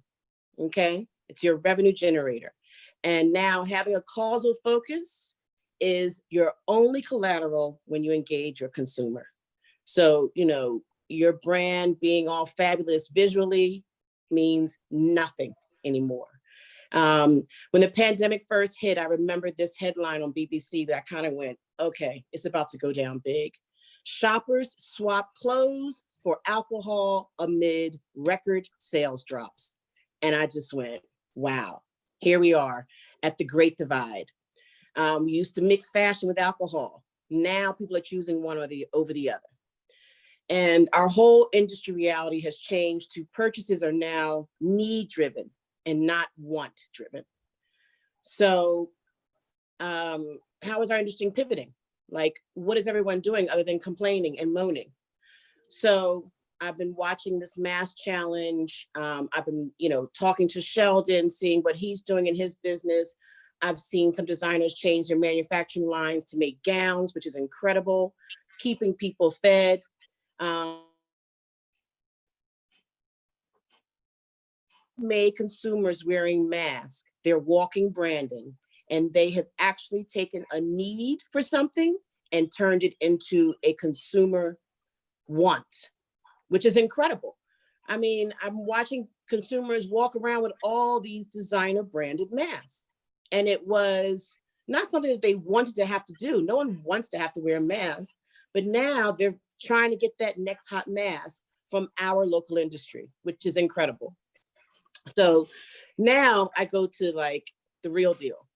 okay? It's your revenue generator. And now having a causal focus is your only collateral when you engage your consumer. So, you know, your brand being all fabulous visually means nothing anymore. When the pandemic first hit, I remember this headline on BBC that I kind of went, okay, it's about to go down big. Shoppers swap clothes for alcohol amid record sales drops. And I just went, wow, here we are at the great divide. We used to mix fashion with alcohol. Now people are choosing one or the over the other. And our whole industry reality has changed to purchases are now need driven and not want driven. So how is our industry pivoting? Like, what is everyone doing other than complaining and moaning? So I've been watching this mask challenge. I've been, you know, talking to Sheldon, seeing what he's doing in his business. I've seen some designers change their manufacturing lines to make gowns, which is incredible, keeping people fed. Made consumers wearing masks their walking branding, and they have actually taken a need for something and turned it into a consumer want, which is incredible. I mean, I'm watching consumers walk around with all these designer branded masks, and it was not something that they wanted to have to do. No one wants to have to wear a mask, but now they're trying to get that next hot mask from our local industry, which is incredible. So now I go to like the real deal.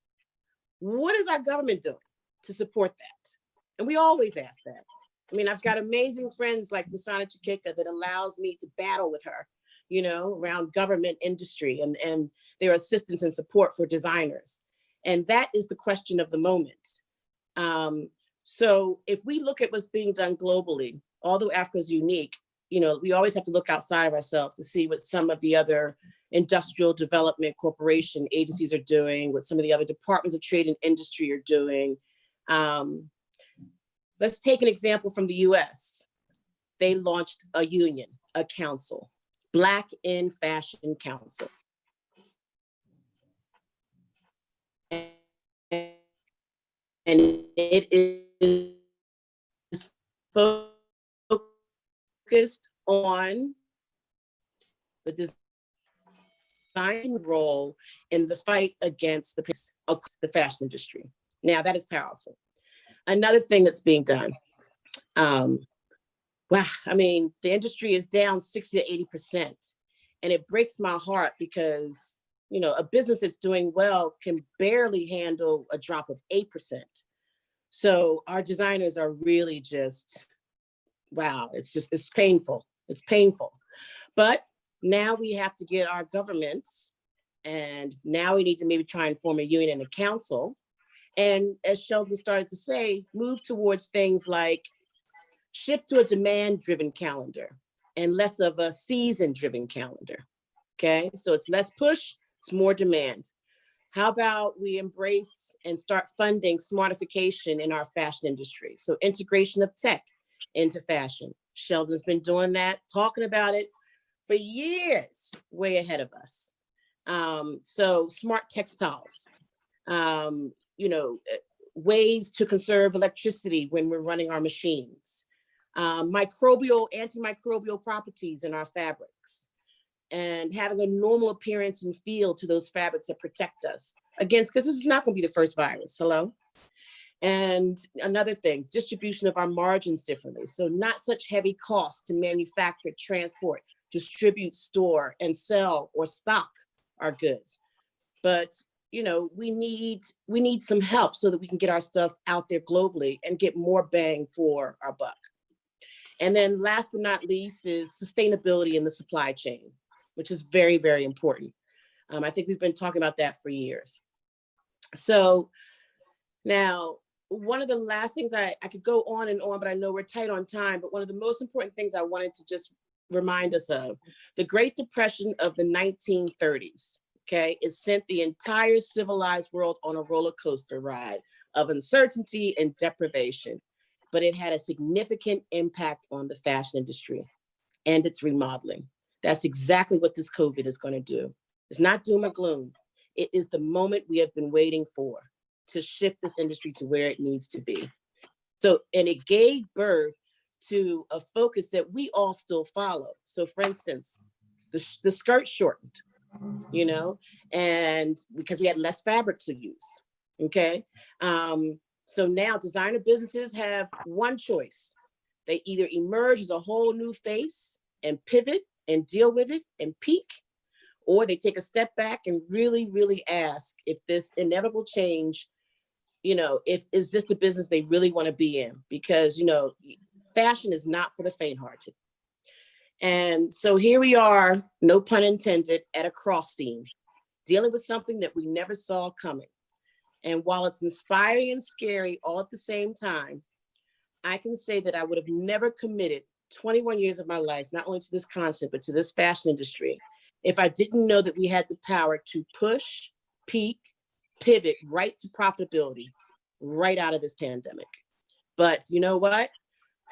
What is our government doing to support that? And we always ask that. I mean, I've got amazing friends like Musana Chikeka that allows me to battle with her, you know, around government, industry, and their assistance and support for designers. And that is the question of the moment. So if we look at what's being done globally, although Africa is unique, you know, we always have to look outside of ourselves to see what some of the other industrial development corporation agencies are doing, what some of the other departments of trade and industry are doing. Let's take an example from the US. They launched a union, a council, Black in Fashion Council. And it is focused on the design role in the fight against the fashion industry. Now that is powerful. Another thing that's being done, wow, I mean, the industry is down 60 to 80%. And it breaks my heart because, you know, a business that's doing well can barely handle a drop of 8%. So our designers are really just, wow, it's painful. It's painful. But now we have to get our governments, and now we need to maybe try and form a union and a council. And as Sheldon started to say, move towards things like shift to a demand-driven calendar and less of a season-driven calendar, okay? So it's less push, it's more demand. How about we embrace and start funding smartification in our fashion industry? So integration of tech into fashion. Sheldon's been doing that, talking about it for years, way ahead of us. So smart textiles, you know, ways to conserve electricity when we're running our machines, antimicrobial properties in our fabrics, and having a normal appearance and feel to those fabrics that protect us against, because this is not going to be the first virus, hello? And another thing, distribution of our margins differently. So not such heavy costs to manufacture, transport, distribute, store, and sell or stock our goods. But you know, we need some help so that we can get our stuff out there globally and get more bang for our buck. And then last but not least is sustainability in the supply chain, which is very, very important. I think we've been talking about that for years. So now, one of the last things I could go on and on, but I know we're tight on time, but one of the most important things I wanted to just remind us of, the Great Depression of the 1930s. Okay, it sent the entire civilized world on a roller coaster ride of uncertainty and deprivation, but it had a significant impact on the fashion industry and its remodeling. That's exactly what this COVID is going to do. It's not doom or gloom. It is the moment we have been waiting for to shift this industry to where it needs to be. So, and it gave birth to a focus that we all still follow. So for instance, the skirt shortened, you know, and because we had less fabric to use, okay? So now designer businesses have one choice. They either emerge as a whole new face and pivot and deal with it and peak, or they take a step back and really, really ask if this inevitable change, you know, is this the business they really want to be in? Because, you know, fashion is not for the faint-hearted. And so here we are, no pun intended, at a cross scene, dealing with something that we never saw coming. And while it's inspiring and scary all at the same time, I can say that I would have never committed 21 years of my life, not only to this concept, but to this fashion industry, if I didn't know that we had the power to push, peak, pivot right to profitability right out of this pandemic. But you know what?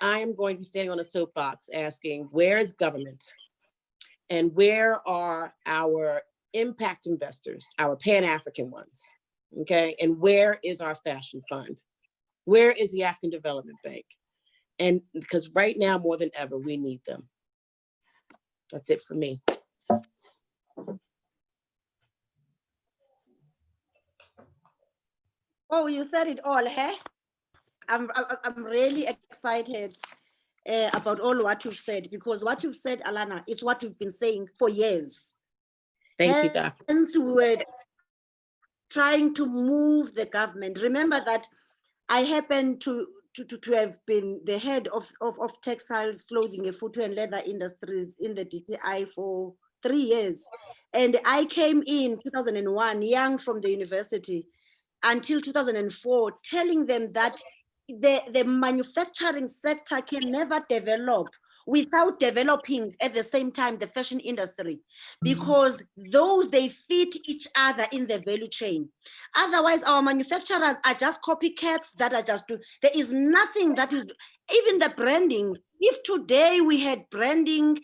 I am going to be standing on a soapbox asking, where is government? And where are our impact investors, our Pan-African ones? Okay, and where is our fashion fund? Where is the African Development Bank? And because right now, more than ever, we need them. That's it for me. Oh, you said it all, hey? I'm really excited about all what you've said, because what you've said, Alana, is what we've been saying for years. Thank you, Doctor. Since we were trying to move the government. Remember that I happened to have been the head of textiles, clothing, and footwear and leather industries in the DTI for 3 years. And I came in 2001, young from the university, until 2004, telling them that the manufacturing sector can never develop without developing at the same time the fashion industry, because those, they fit each other in the value chain. Otherwise, our manufacturers are just copycats that are just doing, there is nothing that is, even the branding. If today we had branding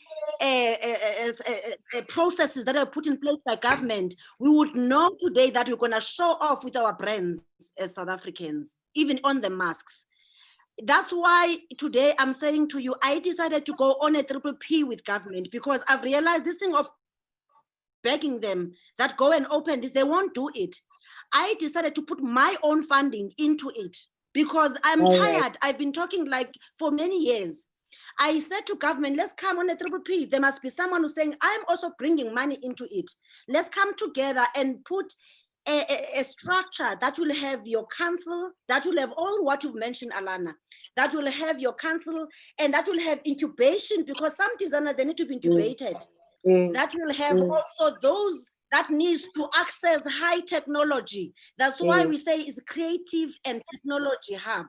processes that are put in place by government, we would know today that we're gonna show off with our brands as South Africans, even on the masks. That's why today I'm saying to you, I decided to go on a triple P with government, because I've realized this thing of begging them that go and open this, they won't do it. I decided to put my own funding into it because I'm tired. I've been talking like for many years. I said to government, let's come on a triple P. There must be someone who's saying, I'm also bringing money into it. Let's come together and put a structure that will have your council, that will have all what you've mentioned, Alana, that will have your council, and that will have incubation, because some designers, they need to be incubated. That will have also those that needs to access high technology. That's why we say it's creative and technology hub,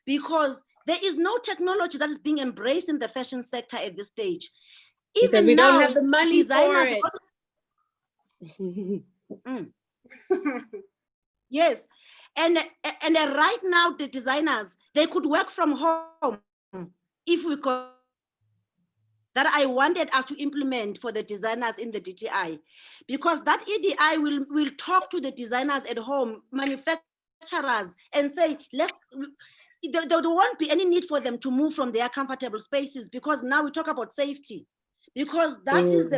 because there is no technology that is being embraced in the fashion sector at this stage. Even because we now, don't have the money for it. Yes, and right now the designers, they could work from home if we could. That I wanted us to implement for the designers in the DTI, because that EDI will talk to the designers at home, manufacturers, and say, there won't be any need for them to move from their comfortable spaces, because now we talk about safety, because that is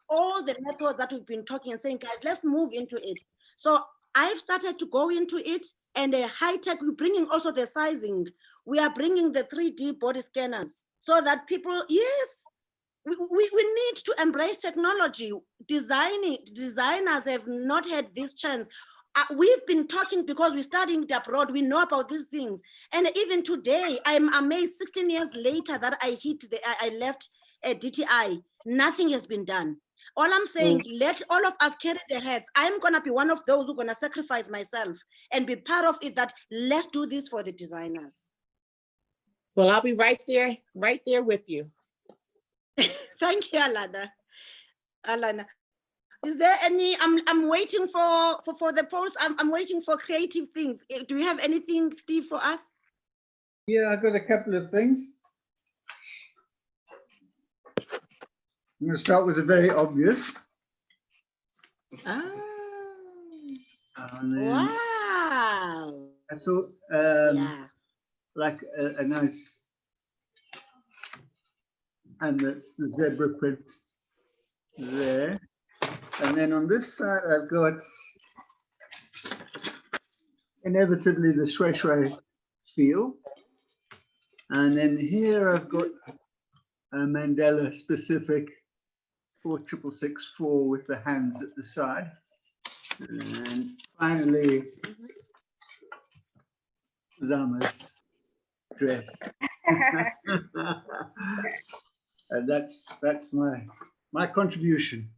all the methods that we've been talking and saying, guys, let's move into it. So I've started to go into it, and the high tech, we're bringing also the sizing. We are bringing the 3D body scanners so that people, yes, we need to embrace technology. Designers have not had this chance. We've been talking because we're studying abroad, we know about these things. And even today, I'm amazed 16 years later that I left DTI, nothing has been done. All I'm saying, let all of us carry the heads. I'm gonna be one of those who are gonna sacrifice myself and be part of it, that let's do this for the designers. Well, I'll be right there with you. Thank you, Alana. Alana, is there any? I'm waiting for the post. I'm waiting for creative things. Do you have anything, Steve, for us? Yeah, I've got a couple of things. I'm going to start with the very obvious. And then Wow. I thought Yeah. like a nice, and that's the zebra print there. And then on this side, I've got inevitably the shwe shwe feel. And then here I've got a Mandela specific 46664 with the hands at the side. And finally, Zama's dress. And that's my contribution.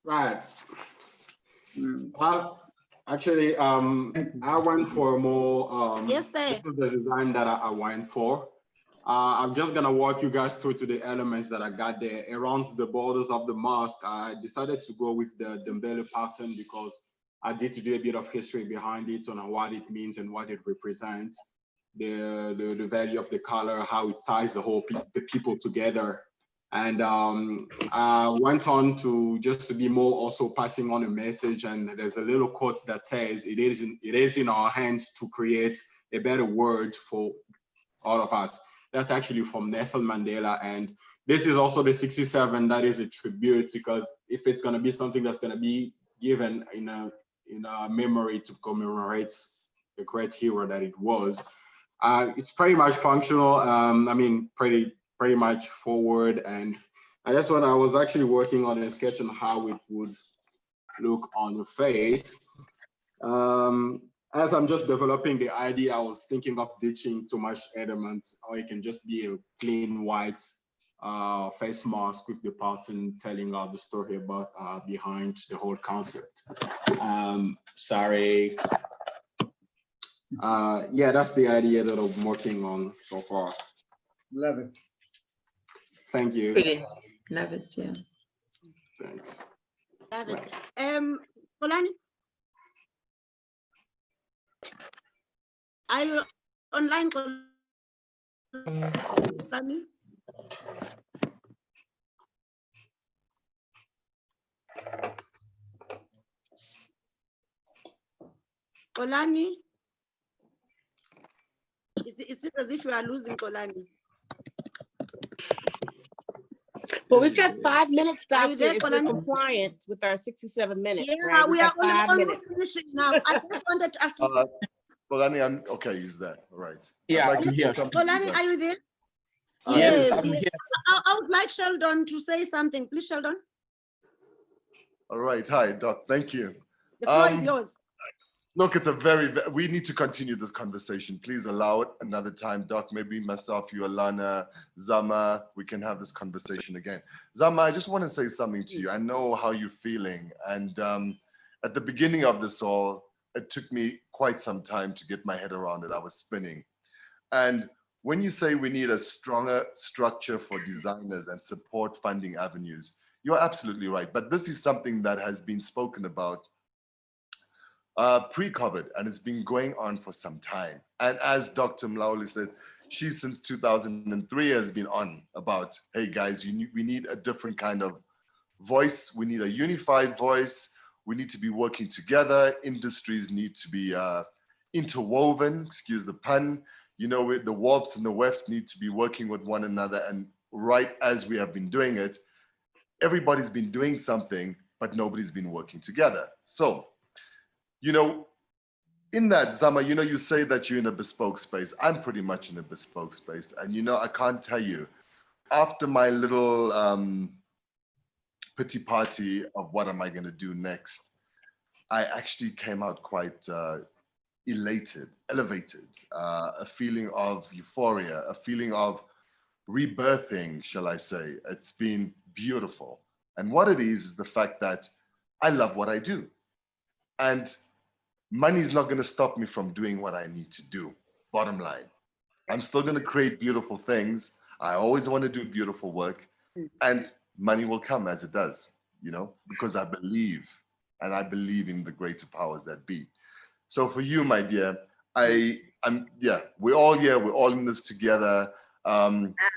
Right. Mm. Well, actually, I went for more. Yes, sir. This is the design that I went for. I'm just gonna walk you guys through to the elements that I got there. Around the borders of the mask, I decided to go with the Dembele pattern because I did to do a bit of history behind it on what it means and what it represents, the value of the color, how it ties the whole the people together. And I went on to just to be more also passing on a message. And there's a little quote that says, it is in our hands to create a better world for all of us. That's actually from Nelson Mandela. And this is also the 67 that is a tribute, because if it's going to be something that's going to be given in a memory to commemorate the great hero that it was, it's pretty much functional. I mean, pretty much forward. And that's what I was actually working on a sketch on how it would look on the face. As I'm just developing the idea, I was thinking of ditching too much elements, or it can just be a clean white face mask with the pattern telling out the story about behind the whole concept. Sorry. Yeah, that's the idea that I'm working on so far. Love it. Thank you. Brilliant. Love it, yeah. Thanks. Love it. Polani? Are you online, Polani? Polani? Is it as if you are losing Polani? Well, we've got 5 minutes, Are you Doctor, there, if we're Polani? compliant with our 67 minutes, Yeah, right? We've we are got 5 almost minutes. finishing now. I just wanted to ask you, Polani, okay, he's there. All right. Yeah, I'd like I'm to here. say something to Polani, that. are you there? Yes, Yes, I'm yes. here. I would like Sheldon to say something. Please, Sheldon. All right. Hi, Doc. Thank you. The floor is yours. Look, it's we need to continue this conversation. Please allow it another time, Doc. Maybe myself, you, Alana, Zama, we can have this conversation again. Zama, I just want to say something to you. I know how you're feeling. And at the beginning of this all, it took me quite some time to get my head around it. I was spinning. And when you say we need a stronger structure for designers and support funding avenues, you're absolutely right. But this is something that has been spoken about pre-COVID, and it's been going on for some time. And as Dr. Mlauli says, she since 2003 has been on about, hey guys, we need a different kind of voice. We need a unified voice. We need to be working together. Industries need to be interwoven, excuse the pun. You know, the WARPs and the WEFs need to be working with one another. And right as we have been doing it, everybody's been doing something, but nobody's been working together. So, you know, in that, Zama, you know, you say that you're in a bespoke space. I'm pretty much in a bespoke space. And, you know, I can't tell you, after my little pity party of what am I going to do next, I actually came out quite elated, elevated, a feeling of euphoria, a feeling of rebirthing, shall I say. It's been beautiful. And what it is the fact that I love what I do. And money is not going to stop me from doing what I need to do. Bottom line, I'm still going to create beautiful things. I always want to do beautiful work, and money will come as it does, you know, because I believe, and I believe in the greater powers that be. So for you, my dear, we're all here. We're all in this together.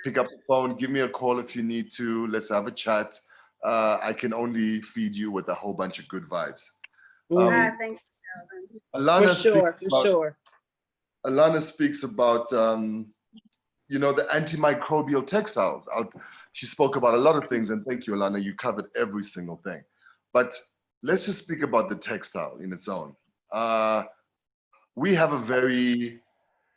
Pick up the phone, give me a call if you need to. Let's have a chat. I can only feed you with a whole bunch of good vibes. Thank you, Alana For sure, for sure. Alana speaks about, you know, the antimicrobial textiles. She spoke about a lot of things, and thank you, Alana. You covered every single thing. But let's just speak about the textile in its own. We have a very,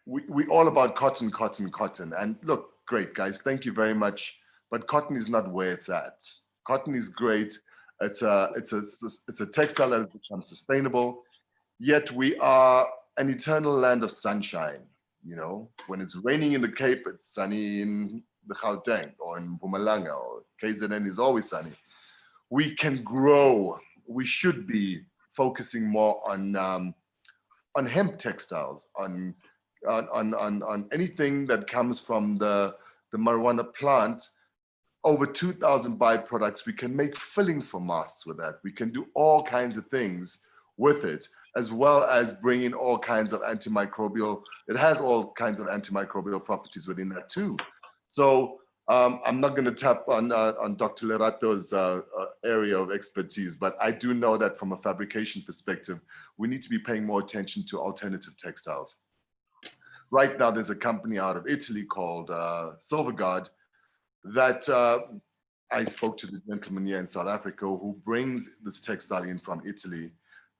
we all about cotton, cotton, cotton. And look, great, guys. Thank you very much. But cotton is not where it's at. Cotton is great. It's a textile that has become sustainable. Yet we are an eternal land of sunshine. You know, when it's raining in the Cape, it's sunny in the Gauteng or in Mpumalanga, or KZN is always sunny. We can grow. We should be focusing more on hemp textiles, on anything that comes from the marijuana plant. Over 2,000 byproducts. We can make fillings for masks with that. We can do all kinds of things with it, as well as bring in all kinds of antimicrobial. It has all kinds of antimicrobial properties within that too. So I'm not going to tap on Dr. Lerato's area of expertise, but I do know that from a fabrication perspective, we need to be paying more attention to alternative textiles. Right now, there's a company out of Italy called Silverguard that I spoke to the gentleman here in South Africa who brings this textile in from Italy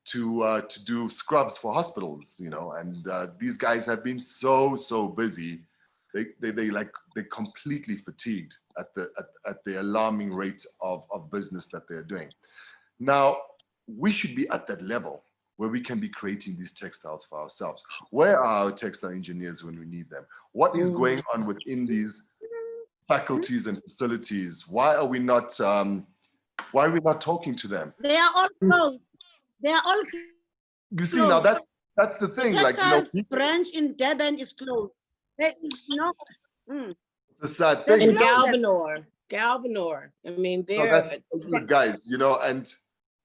to do scrubs for hospitals, you know, and these guys have been so busy. They're completely fatigued at the alarming rate of business that they're doing. Now, we should be at that level where we can be creating these textiles for ourselves. Where are our textile engineers when we need them? What is going on within these faculties and facilities? Why are we not talking to them? They are all closed. They are all closed. You see, now that's the thing. The like, you know, branch in Durban is closed. There is no. It's a sad thing. And Galvanor. I mean, they're good guys, you know, and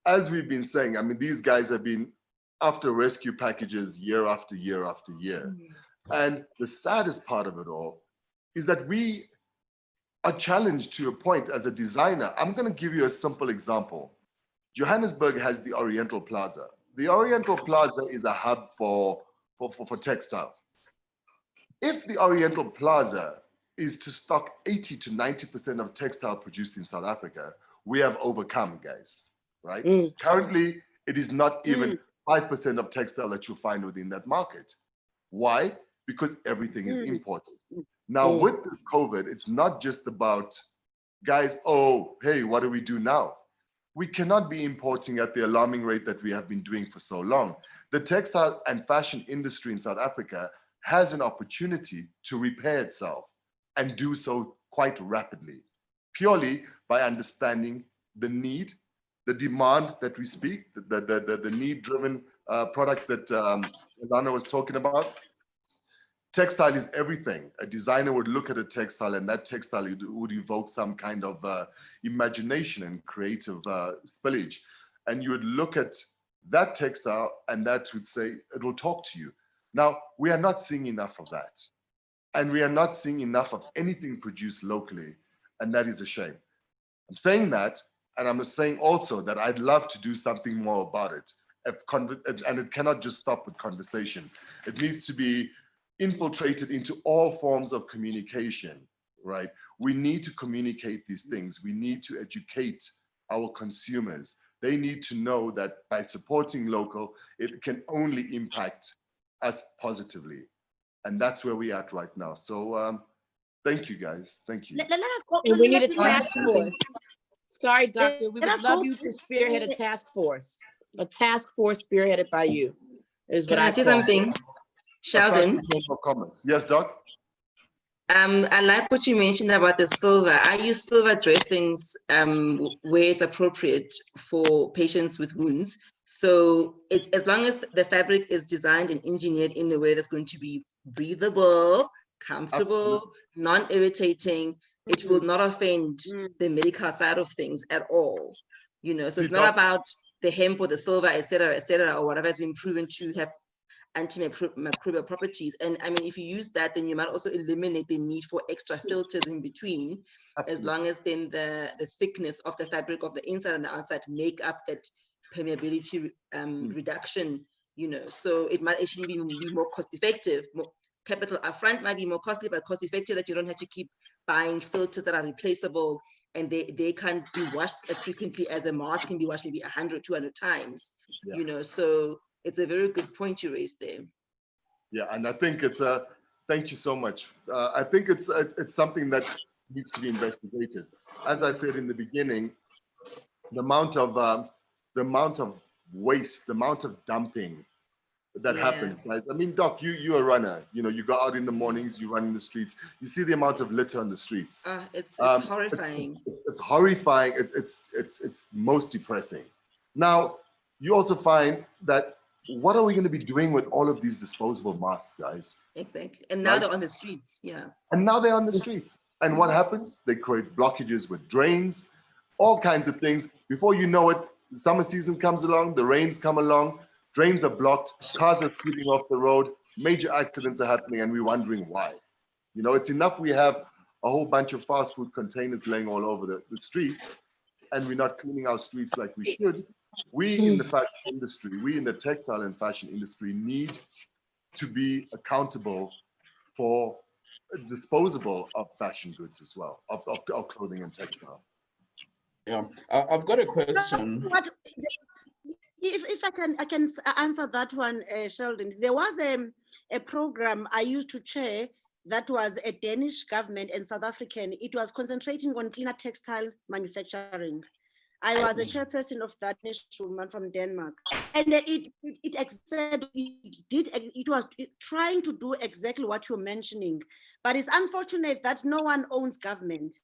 as we've been saying, I mean, these guys have been after rescue packages year after year after year. And the saddest part of it all is that we are challenged to a point as a designer. I'm going to give you a simple example. Johannesburg has the Oriental Plaza. The Oriental Plaza is a hub for textile. If the Oriental Plaza is to stock 80 to 90% of textile produced in South Africa, we have overcome, guys, right? Currently, it is not even 5% of textile that you'll find within that market. Why? Because everything is imported. Now, with this COVID, it's not just about, guys, oh, hey, what do we do now? We cannot be importing at the alarming rate that we have been doing for so long. The textile and fashion industry in South Africa has an opportunity to repair itself and do so quite rapidly, purely by understanding the need, the demand that we speak, the need-driven products that Ilana was talking about. Textile is everything. A designer would look at a textile and that textile would evoke some kind of imagination and creative spillage. And you would look at that textile and that would say, it will talk to you. Now, we are not seeing enough of that. And we are not seeing enough of anything produced locally. And that is a shame. I'm saying that, and I'm saying also that I'd love to do something more about it. And it cannot just stop with conversation. It needs to be infiltrated into all forms of communication, right? We need to communicate these things. We need to educate our consumers. They need to know that by supporting local, it can only impact us positively. And that's where we're at right now. So thank you, guys. Thank you. Let us go. And we need a task force. Sorry, doctor, we would love you to spearhead a task force spearheaded by you. Is what Can I say something? Sheldon? Yes, Doc? I like what you mentioned about the silver. I use silver dressings where it's appropriate for patients with wounds. So it's as long as the fabric is designed and engineered in a way that's going to be breathable, comfortable, non-irritating, it will not offend the medical side of things at all. You know, so it's not about the hemp or the silver, et cetera, or whatever has been proven to have antimicrobial properties. And I mean, if you use that, then you might also eliminate the need for extra filters in between, as long as then the thickness of the fabric of the inside and the outside make up that permeability reduction, you know, so it might actually be more cost effective. Capital upfront might be more costly, but cost effective, that you don't have to keep buying filters that are replaceable, and they can't be washed as frequently as a mask can be washed maybe 100, 200 times, you know, so it's a very good point you raised there. Yeah, and I think it's thank you so much. I think it's something that needs to be investigated. As I said in the beginning, the amount of waste, the amount of dumping that happens, guys. I mean, Doc, you're a runner. You know, you go out in the mornings, you run in the streets. You see the amount of litter on the streets. It's horrifying. It's horrifying. It's most depressing. Now, you also find that what are we going to be doing with all of these disposable masks, guys? Exactly. And now they're on the streets. Yeah. And now they're on the streets. And what happens? They create blockages with drains, all kinds of things. Before you know it, the summer season comes along, the rains come along, drains are blocked, cars are speeding off the road, major accidents are happening, and we're wondering why. You know, it's enough we have a whole bunch of fast food containers laying all over the streets, and we're not cleaning our streets like we should. We in the fashion industry, we in the textile and fashion industry need to be accountable for disposable of fashion goods as well, of clothing and textile. Yeah, I've got a question. If I can answer that one, Sheldon. There was a program I used to chair that was a Danish government and South African. It was concentrating on cleaner textile manufacturing. I was a chairperson of that woman from Denmark, and it was trying to do exactly what you're mentioning, but it's unfortunate that no one owns government,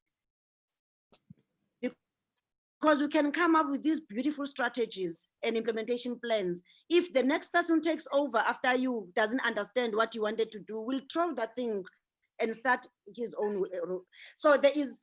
because you can come up with these beautiful strategies and implementation plans. If the next person takes over after you doesn't understand what you wanted to do, will throw that thing and start his own. So there is,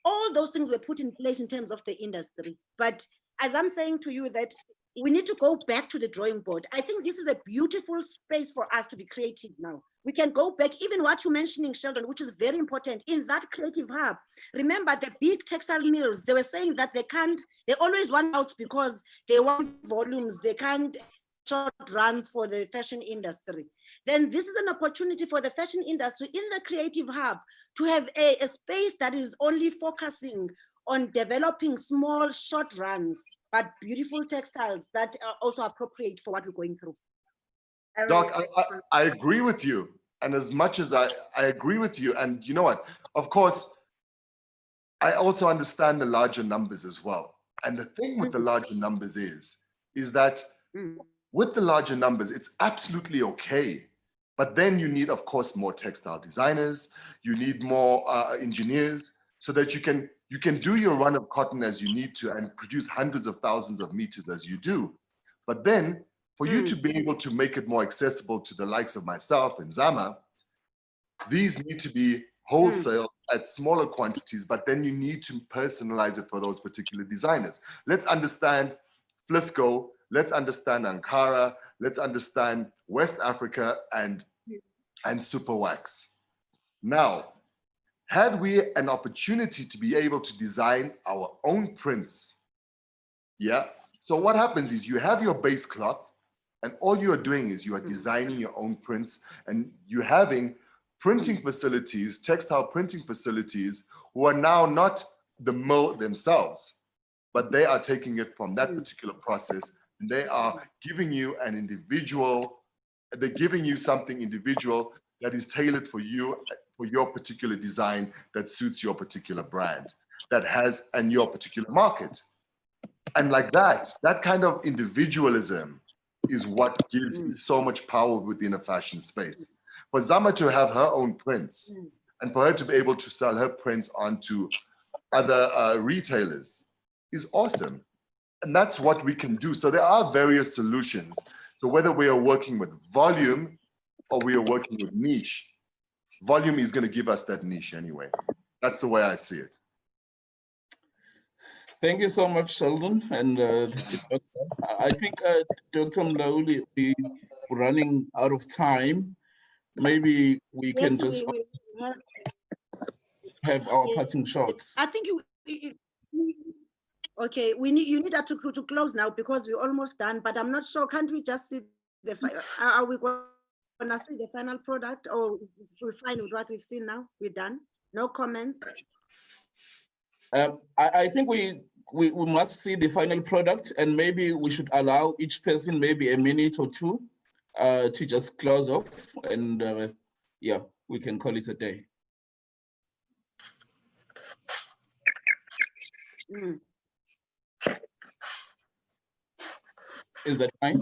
all those things were put in place in terms of the industry. But as I'm saying to you, that we need to go back to the drawing board. I think this is a beautiful space for us to be creative now. We can go back, even what you're mentioning, Sheldon, which is very important, in that creative hub. Remember the big textile mills, they were saying that they always want out because they want volumes, they can't short runs for the fashion industry. Then this is an opportunity for the fashion industry in the creative hub to have a space that is only focusing on developing small short runs, but beautiful textiles that are also appropriate for what we're going through. Doc, I agree with you. And as much as I agree with you, and you know what, of course, I also understand the larger numbers as well. And the thing with the larger numbers is that with the larger numbers, it's absolutely okay. But then you need, of course, more textile designers, you need more engineers, so that you can do your run of cotton as you need to and produce hundreds of thousands of meters as you do. But then for you to be able to make it more accessible to the likes of myself and Zama, these need to be wholesale at smaller quantities, but then you need to personalize it for those particular designers. Let's understand Flisco, let's understand Ankara, let's understand West Africa and Super Wax. Now, had we an opportunity to be able to design our own prints, so what happens is you have your base cloth, and all you are doing is you are designing your own prints, and you're having printing facilities, textile printing facilities, who are now not the mill themselves, but they are taking it from that particular process, and they are giving you an individual, they're giving you something individual that is tailored for you, for your particular design that suits your particular brand, that has, and your particular market. And like that kind of individualism is what gives you so much power within a fashion space. For Zama to have her own prints and for her to be able to sell her prints onto other retailers is awesome. And that's what we can do. So there are various solutions. So whether we are working with volume or we are working with niche, volume is going to give us that niche anyway. That's the way I see it. Thank you so much, Sheldon. And I think Dr. Mlauli, we're running out of time. Maybe we can just have our parting shots. I think Okay, you need that to close now because we're almost done, but I'm not sure. Can't we just see the, are we gonna see the final product, or we're fine with what we've seen now? We're done? No comments? I think we must see the final product, and maybe we should allow each person maybe a minute or two to just close off, and yeah, we can call it a day. Mm. Is that fine?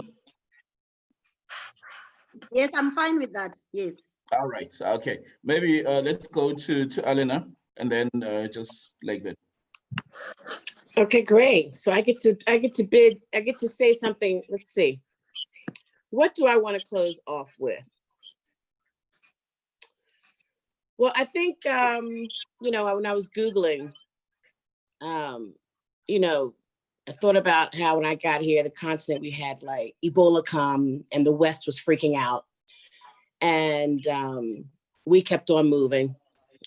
Yes, I'm fine with that. Yes. All right. Okay. Maybe let's go to Elena, and then just like that. Okay, great. So I get to say something. Let's see. What do I want to close off with? Well, I think you know, when I was Googling, you know, I thought about how when I got here, the continent, we had like Ebola come and the West was freaking out. And we kept on moving.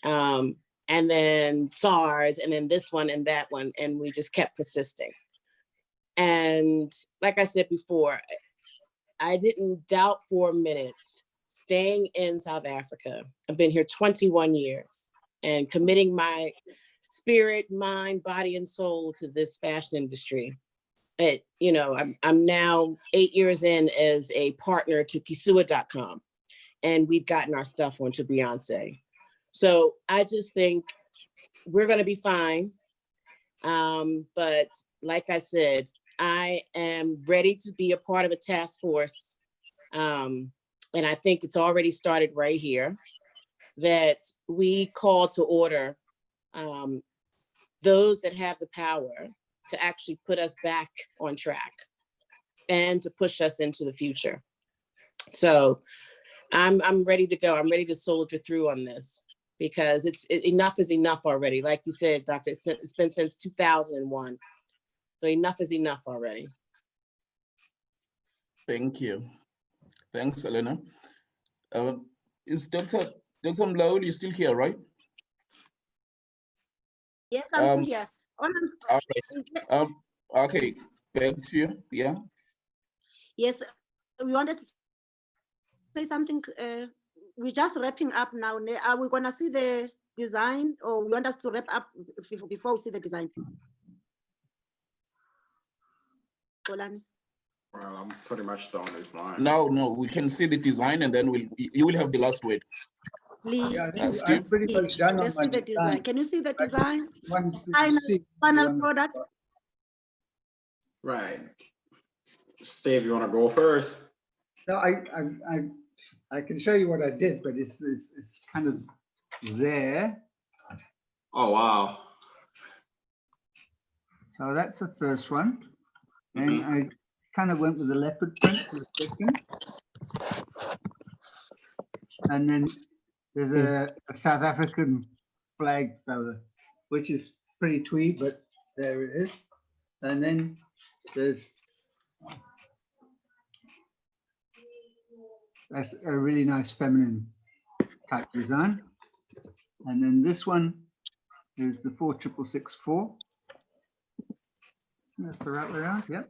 And then SARS, and then this one and that one, and we just kept persisting. And like I said before, I didn't doubt for a minute staying in South Africa. I've been here 21 years and committing my spirit, mind, body, and soul to this fashion industry. You know, I'm now 8 years in as a partner to Kisua.com, and we've gotten our stuff onto Beyonce. So I just think we're gonna be fine. But like I said, I am ready to be a part of a task force. And I think it's already started right here, that we call to order those that have the power to actually put us back on track and to push us into the future. So I'm ready to go. I'm ready to soldier through on this, because enough is enough already. Like you said, Doctor, it's been since 2001. So enough is enough already. Thank you. Thanks, Elena. Is Dr. Mlauli still here, right? Yes, I'm still here. All right. Okay, back to you. Yeah. Yes, we wanted to say something. We're just wrapping up now. Are we gonna see the design, or we want us to wrap up before we see the design? Olani? Well, I'm pretty much done with mine. No, we can see the design, and then you will have the last word. Please, Yeah, Steve? I'm pretty much done let's on see my the design. Can you see the design? Final product. Right. Steve, you want to go first? No, I can show you what I did, but it's kind of there. Oh, wow. So that's the first one. And I kind of went with the leopard print for the second. And then there's a South African flag fella, which is pretty tweed, but there it is. And then there's that's a really nice feminine type design. And then this one is the 46664. That's the right way around, yep.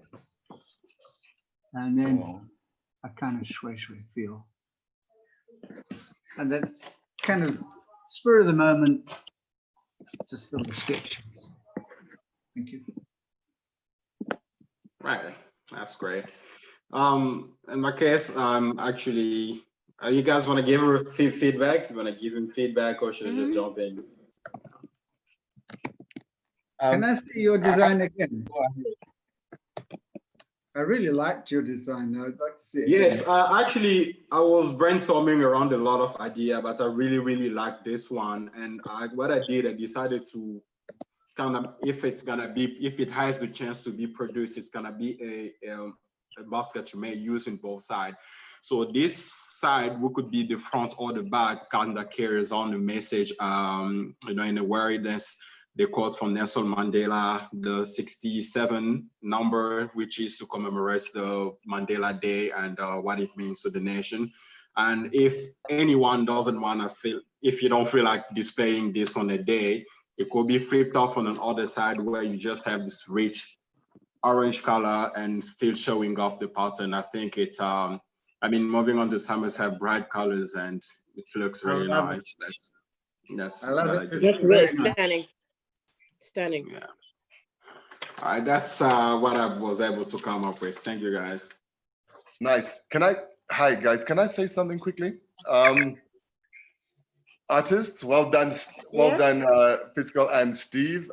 And then a kind of shui feel. And that's kind of spur of the moment, just a little sketch. Thank you. Right, that's great. In my case, actually, you guys want to give her feedback? You want to give him feedback, or should I just jump in? Can I see your design again? I really liked your design. I'd like to see it. Yes, actually, I was brainstorming around a lot of ideas, but I really liked this one. And what I did, I decided to kind of, if it has the chance to be produced, it's gonna be a basket you may use in both sides. So this side, we could be the front or the back, kind of carries on the message, you know, in a way that's the quote from Nelson Mandela, the 67 number, which is to commemorate the Mandela Day and what it means to the nation. And if anyone doesn't want to feel, if you don't feel like displaying this on a day, it could be flipped off on another side where you just have this rich orange color and still showing off the pattern. I think it, I mean, moving on, the summers have bright colors and it looks really nice. That's I love what it. I It's just That's think. really very nice. stunning. Stunning. Yeah. All right, that's what I was able to come up with. Thank you, guys. Nice. Hi guys, can I say something quickly? Artists, well done, Yes. Fiscal and Steve.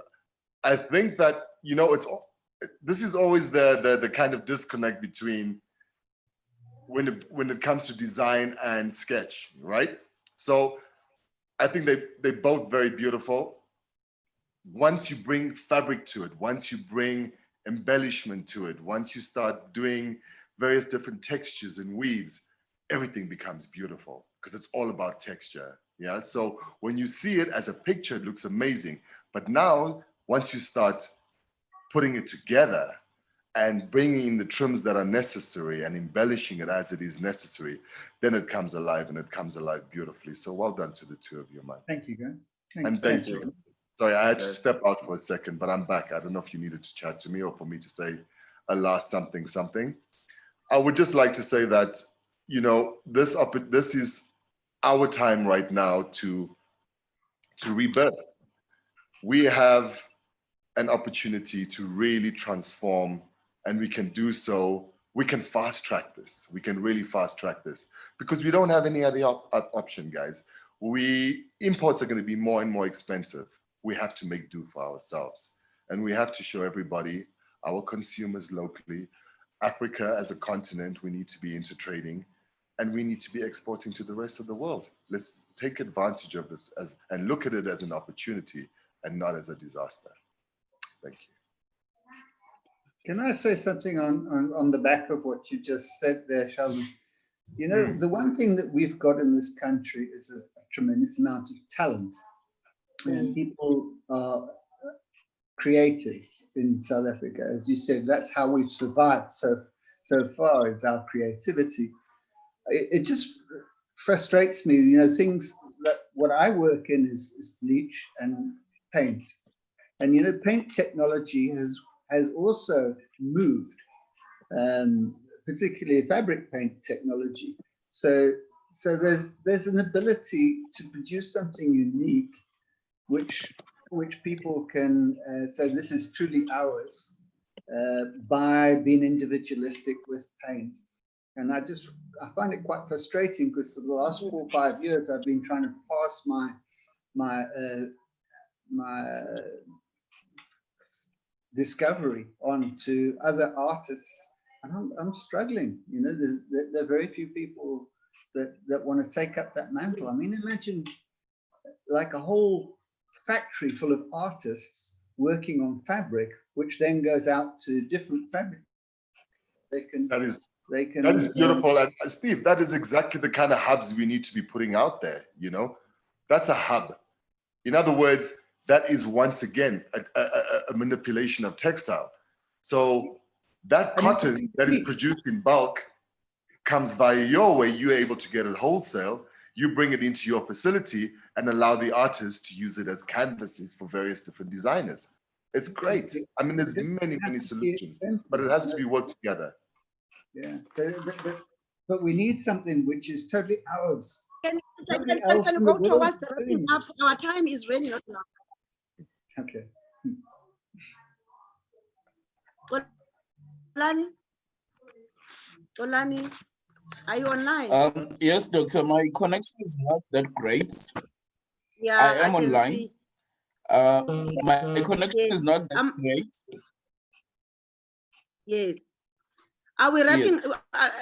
I think that, you know, this is always the kind of disconnect between when it comes to design and sketch, right? So I think they're both very beautiful. Once you bring fabric to it, once you bring embellishment to it, once you start doing various different textures and weaves, everything becomes beautiful because it's all about texture. Yeah. So when you see it as a picture, it looks amazing. But now, once you start putting it together and bringing in the trims that are necessary and embellishing it as it is necessary, then it comes alive, and it comes alive beautifully. So well done to the two of you, man. Thank you, guys. Thank you. Sorry, I had to step out for a second, but I'm back. I don't know if you needed to chat to me or for me to say a last something. I would just like to say that, you know, this is our time right now to rebirth. We have an opportunity to really transform, and we can do so. We can fast track this. We can really fast track this because we don't have any other option, guys. Imports are going to be more and more expensive. We have to make do for ourselves, and we have to show everybody, our consumers locally, Africa as a continent, we need to be intertrading, and we need to be exporting to the rest of the world. Let's take advantage of this and look at it as an opportunity and not as a disaster. Thank you. Can I say something on the back of what you just said there, Sheldon? You know, the one thing that we've got in this country is a tremendous amount of talent. And people are creative in South Africa. As you said, that's how we've survived so far, is our creativity. It just frustrates me, you know, things that what I work in is bleach and paint. And, you know, paint technology has also moved, particularly fabric paint technology. So there's an ability to produce something unique, which people can say this is truly ours by being individualistic with paint. And I find it quite frustrating because for the last 4 or 5 years I've been trying to pass my discovery on to other artists, and I'm struggling. You know, there are very few people that want to take up that mantle. I mean, imagine like a whole factory full of artists working on fabric, which then goes out to different fabric. That is beautiful. And Steve, that is exactly the kind of hubs we need to be putting out there. You know, that's a hub. In other words, that is once again a manipulation of textile. So that cotton that is produced in bulk comes via your way. You're able to get it wholesale. You bring it into your facility and allow the artists to use it as canvases for various different designers. It's great. I mean, there's many solutions, but it has to be worked together. Yeah, but we need something which is totally ours. Can you go towards the wrapping up? Our time is really not enough. Okay. Olani, are you online? Yes, doctor, my connection is not that great. Yeah, I am can online. see. My connection is not that great. Yes. Are we wrapping? Yes.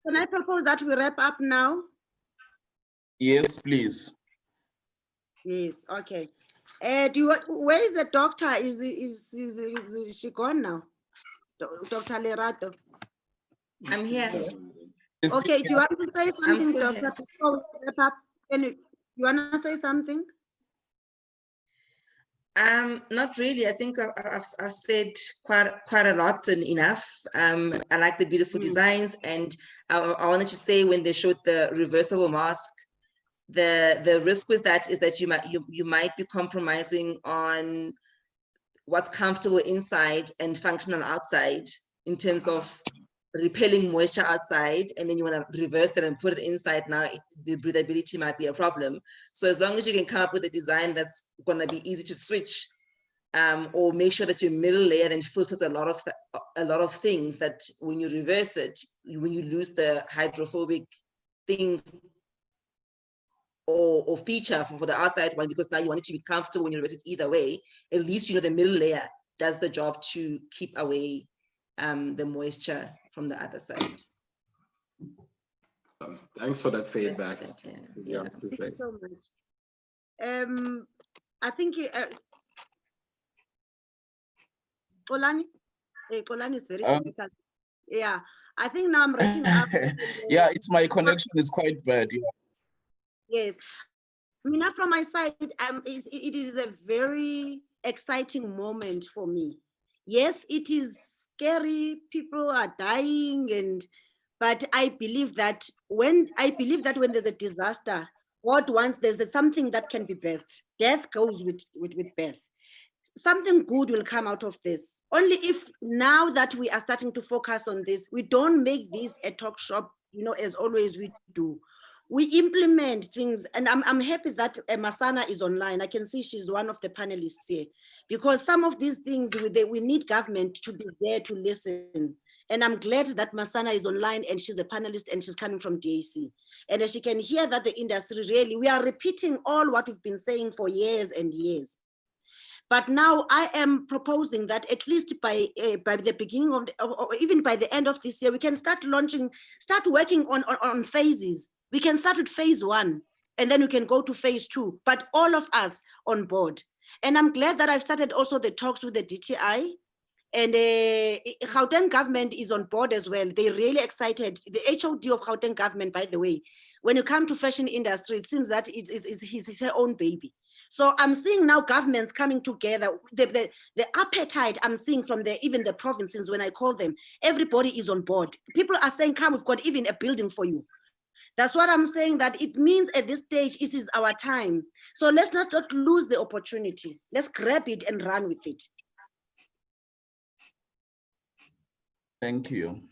Can I propose that we wrap up now? Yes, please. Yes. Okay. Where is the doctor? Is she gone now? Dr. Lerato. I'm here. Okay. Do you want to say something, still doctor? here. Before we wrap up, you want to say something? Not really. I think I've said quite a lot and enough. I like the beautiful designs, and I wanted to say when they showed the reversible mask, The risk with that is that you might be compromising on what's comfortable inside and functional outside in terms of repelling moisture outside, and then you want to reverse that and put it inside. Now the breathability might be a problem. So as long as you can come up with a design that's going to be easy to switch, or make sure that your middle layer then filters a lot of things, that when you reverse it, when you lose the hydrophobic thing or feature for the outside one, because now you want it to be comfortable when you reverse it either way, at least you know the middle layer does the job to keep away the moisture from the other side. Thanks for that feedback. Yeah. Thank you so much. I think Kolani is very difficult. Yeah, I think now I'm wrapping up. Yeah, it's my connection is quite bad. Yeah. Yes, I mean, from my side, it is a very exciting moment for me. Yes, it is scary. People are dying, but I believe that when there's a disaster, God wants there's something that can be birthed. Death goes with birth. Something good will come out of this. Only if now that we are starting to focus on this, we don't make this a talk shop, as always we do. We implement things, and I'm happy that Masana is online. I can see she's one of the panelists here, because some of these things we need government to be there to listen. And I'm glad that Masana is online and she's a panelist and she's coming from DAC. And as she can hear that the industry really, we are repeating all what we've been saying for years and years. But now I am proposing that at least by the beginning of, or even by the end of this year, we can start working on phases. We can start with phase 1, and then we can go to phase 2, but all of us on board. And I'm glad that I've started also the talks with the DTI, and Gauteng government is on board as well. They're really excited. The HOD of Gauteng government, by the way, when you come to fashion industry, it seems that it's her own baby. So I'm seeing now governments coming together. The appetite I'm seeing from even the provinces, when I call them, everybody is on board. People are saying, come, we've got even a building for you. That's what I'm saying, that it means at this stage, it is our time. So let's not lose the opportunity. Let's grab it and run with it. Thank you.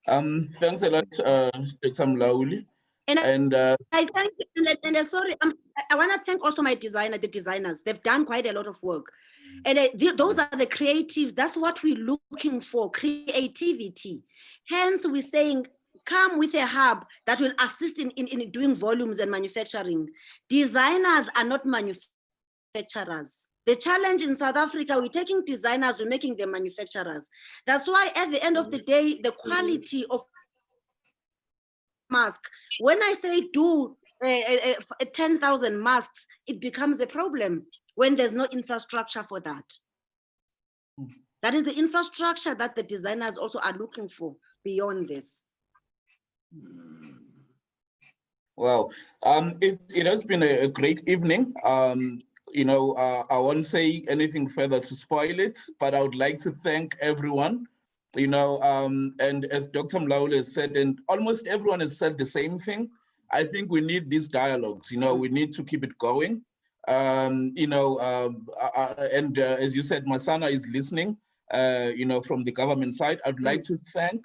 Thanks a lot, Dr. Mlauli. And I thank you, and sorry, I want to thank also the designers. They've done quite a lot of work. And those are the creatives. That's what we're looking for, creativity. Hence, we're saying, come with a hub that will assist in doing volumes and manufacturing. Designers are not manufacturers. The challenge in South Africa, we're taking designers, we're making them manufacturers. That's why at the end of the day, the quality of mask, when I say do 10,000 masks, it becomes a problem when there's no infrastructure for that. That is the infrastructure that the designers also are looking for beyond this. Well, it has been a great evening. I won't say anything further to spoil it, but I would like to thank everyone. And as Dr. Mlauli has said, and almost everyone has said the same thing, I think we need these dialogues. We need to keep it going. And as you said, Masana is listening, from the government side. I'd like to thank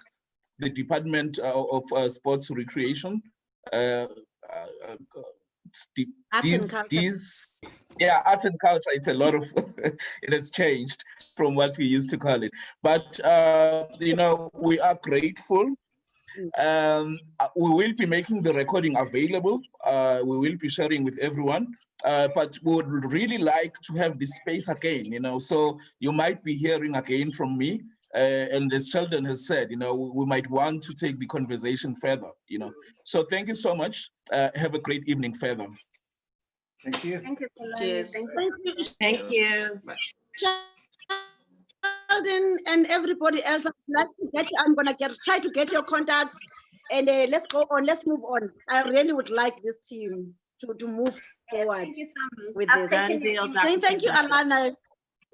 the Department of Sports Recreation, Arts and culture. It's a lot of, it has changed from what we used to call it. But, we are grateful. We will be making the recording available. We will be sharing with everyone. But we would really like to have this space again, so you might be hearing again from me. And as Sheldon has said, we might want to take the conversation further, So thank you so much. Have a great evening further. Thank you. Thank you, Cheers. Thank you. Sheldon and everybody else, I'm gonna try to get your contacts, and let's go on. Let's move on. I really would like this team to move forward. Thank you so much. With I've this. taken it. Thank you, Alana.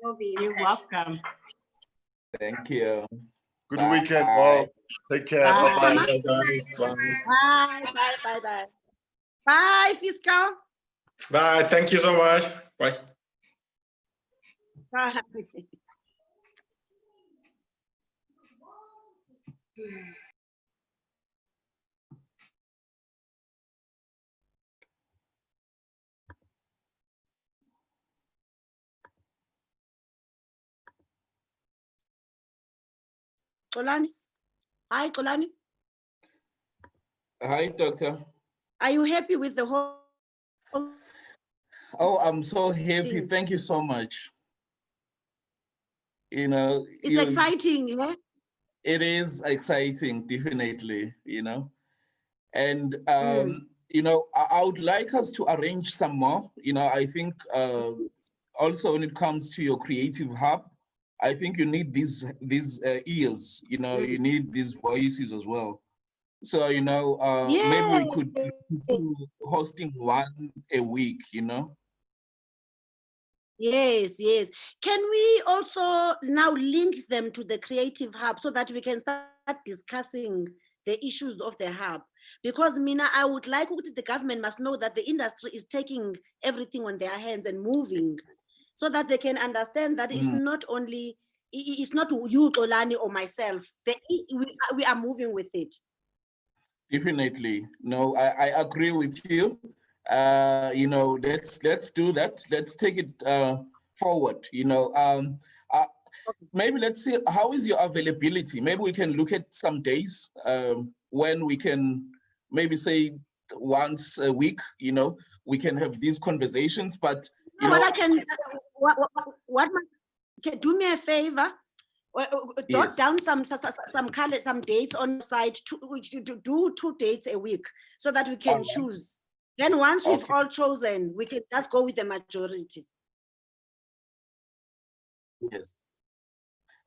You're welcome. Thank you. Good Bye. weekend, all. Take care. Bye. Bye-bye. Bye. Bye. Bye. Bye, Fiscal. Bye. Thank you so much. Bye. Bye. Xolani. Hi, Xolani. Hi, doctor. Are you happy with the whole? Oh, I'm so happy. thing? Thank you so much. You know, It's exciting, yeah? It is exciting, definitely, you know. And, Mm. you know, I would like us to arrange some more. You know, I think also when it comes to your creative hub, I think you need these ears, you know, you need these voices as well. So, you know, maybe we could do hosting one a week, you know. Yes, yes. Can we also now link them to the creative hub so that we can start discussing the issues of the hub? Because Mina, I would like the government must know that the industry is taking everything on their hands and moving so that they can understand that it's not only, it's not you, Xolani, or myself. We are moving with it. Definitely. No, I agree with you. You know, let's do that. Let's take it forward. You know, maybe let's see, how is your availability? Maybe we can look at some days when we can maybe say once a week, you know, we can have these conversations, but you know, What I can, do me a favor, jot yes. down some dates on the site to do 2 dates a week so that we can Alright. choose. Then once we've Okay. all chosen, we can just go with the majority. Yes.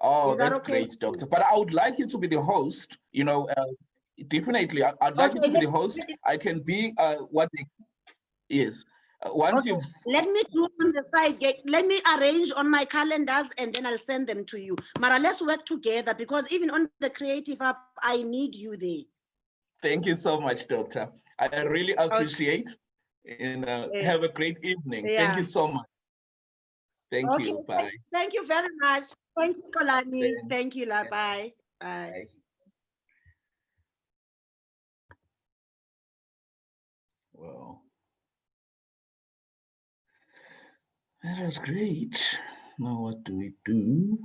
Oh, Is that that's okay great, with you? doctor. But I would like you to be the host, you know, definitely. I'd like you Okay, to be the host. I can be what they, yes. Once Okay, you've, let me do on the side. Let me arrange on my calendars and then I'll send them to you. Mara, let's work together because even on the creative app, I need you there. thank you so much, doctor. I really appreciate and Yeah. have a great evening. Yeah. Thank you so much. Thank Okay, you. Bye. thank you very much. Thank you, Xolani. Thanks. Thank you, La. Bye. Bye. Bye. Wow. That was great. Now what do we do?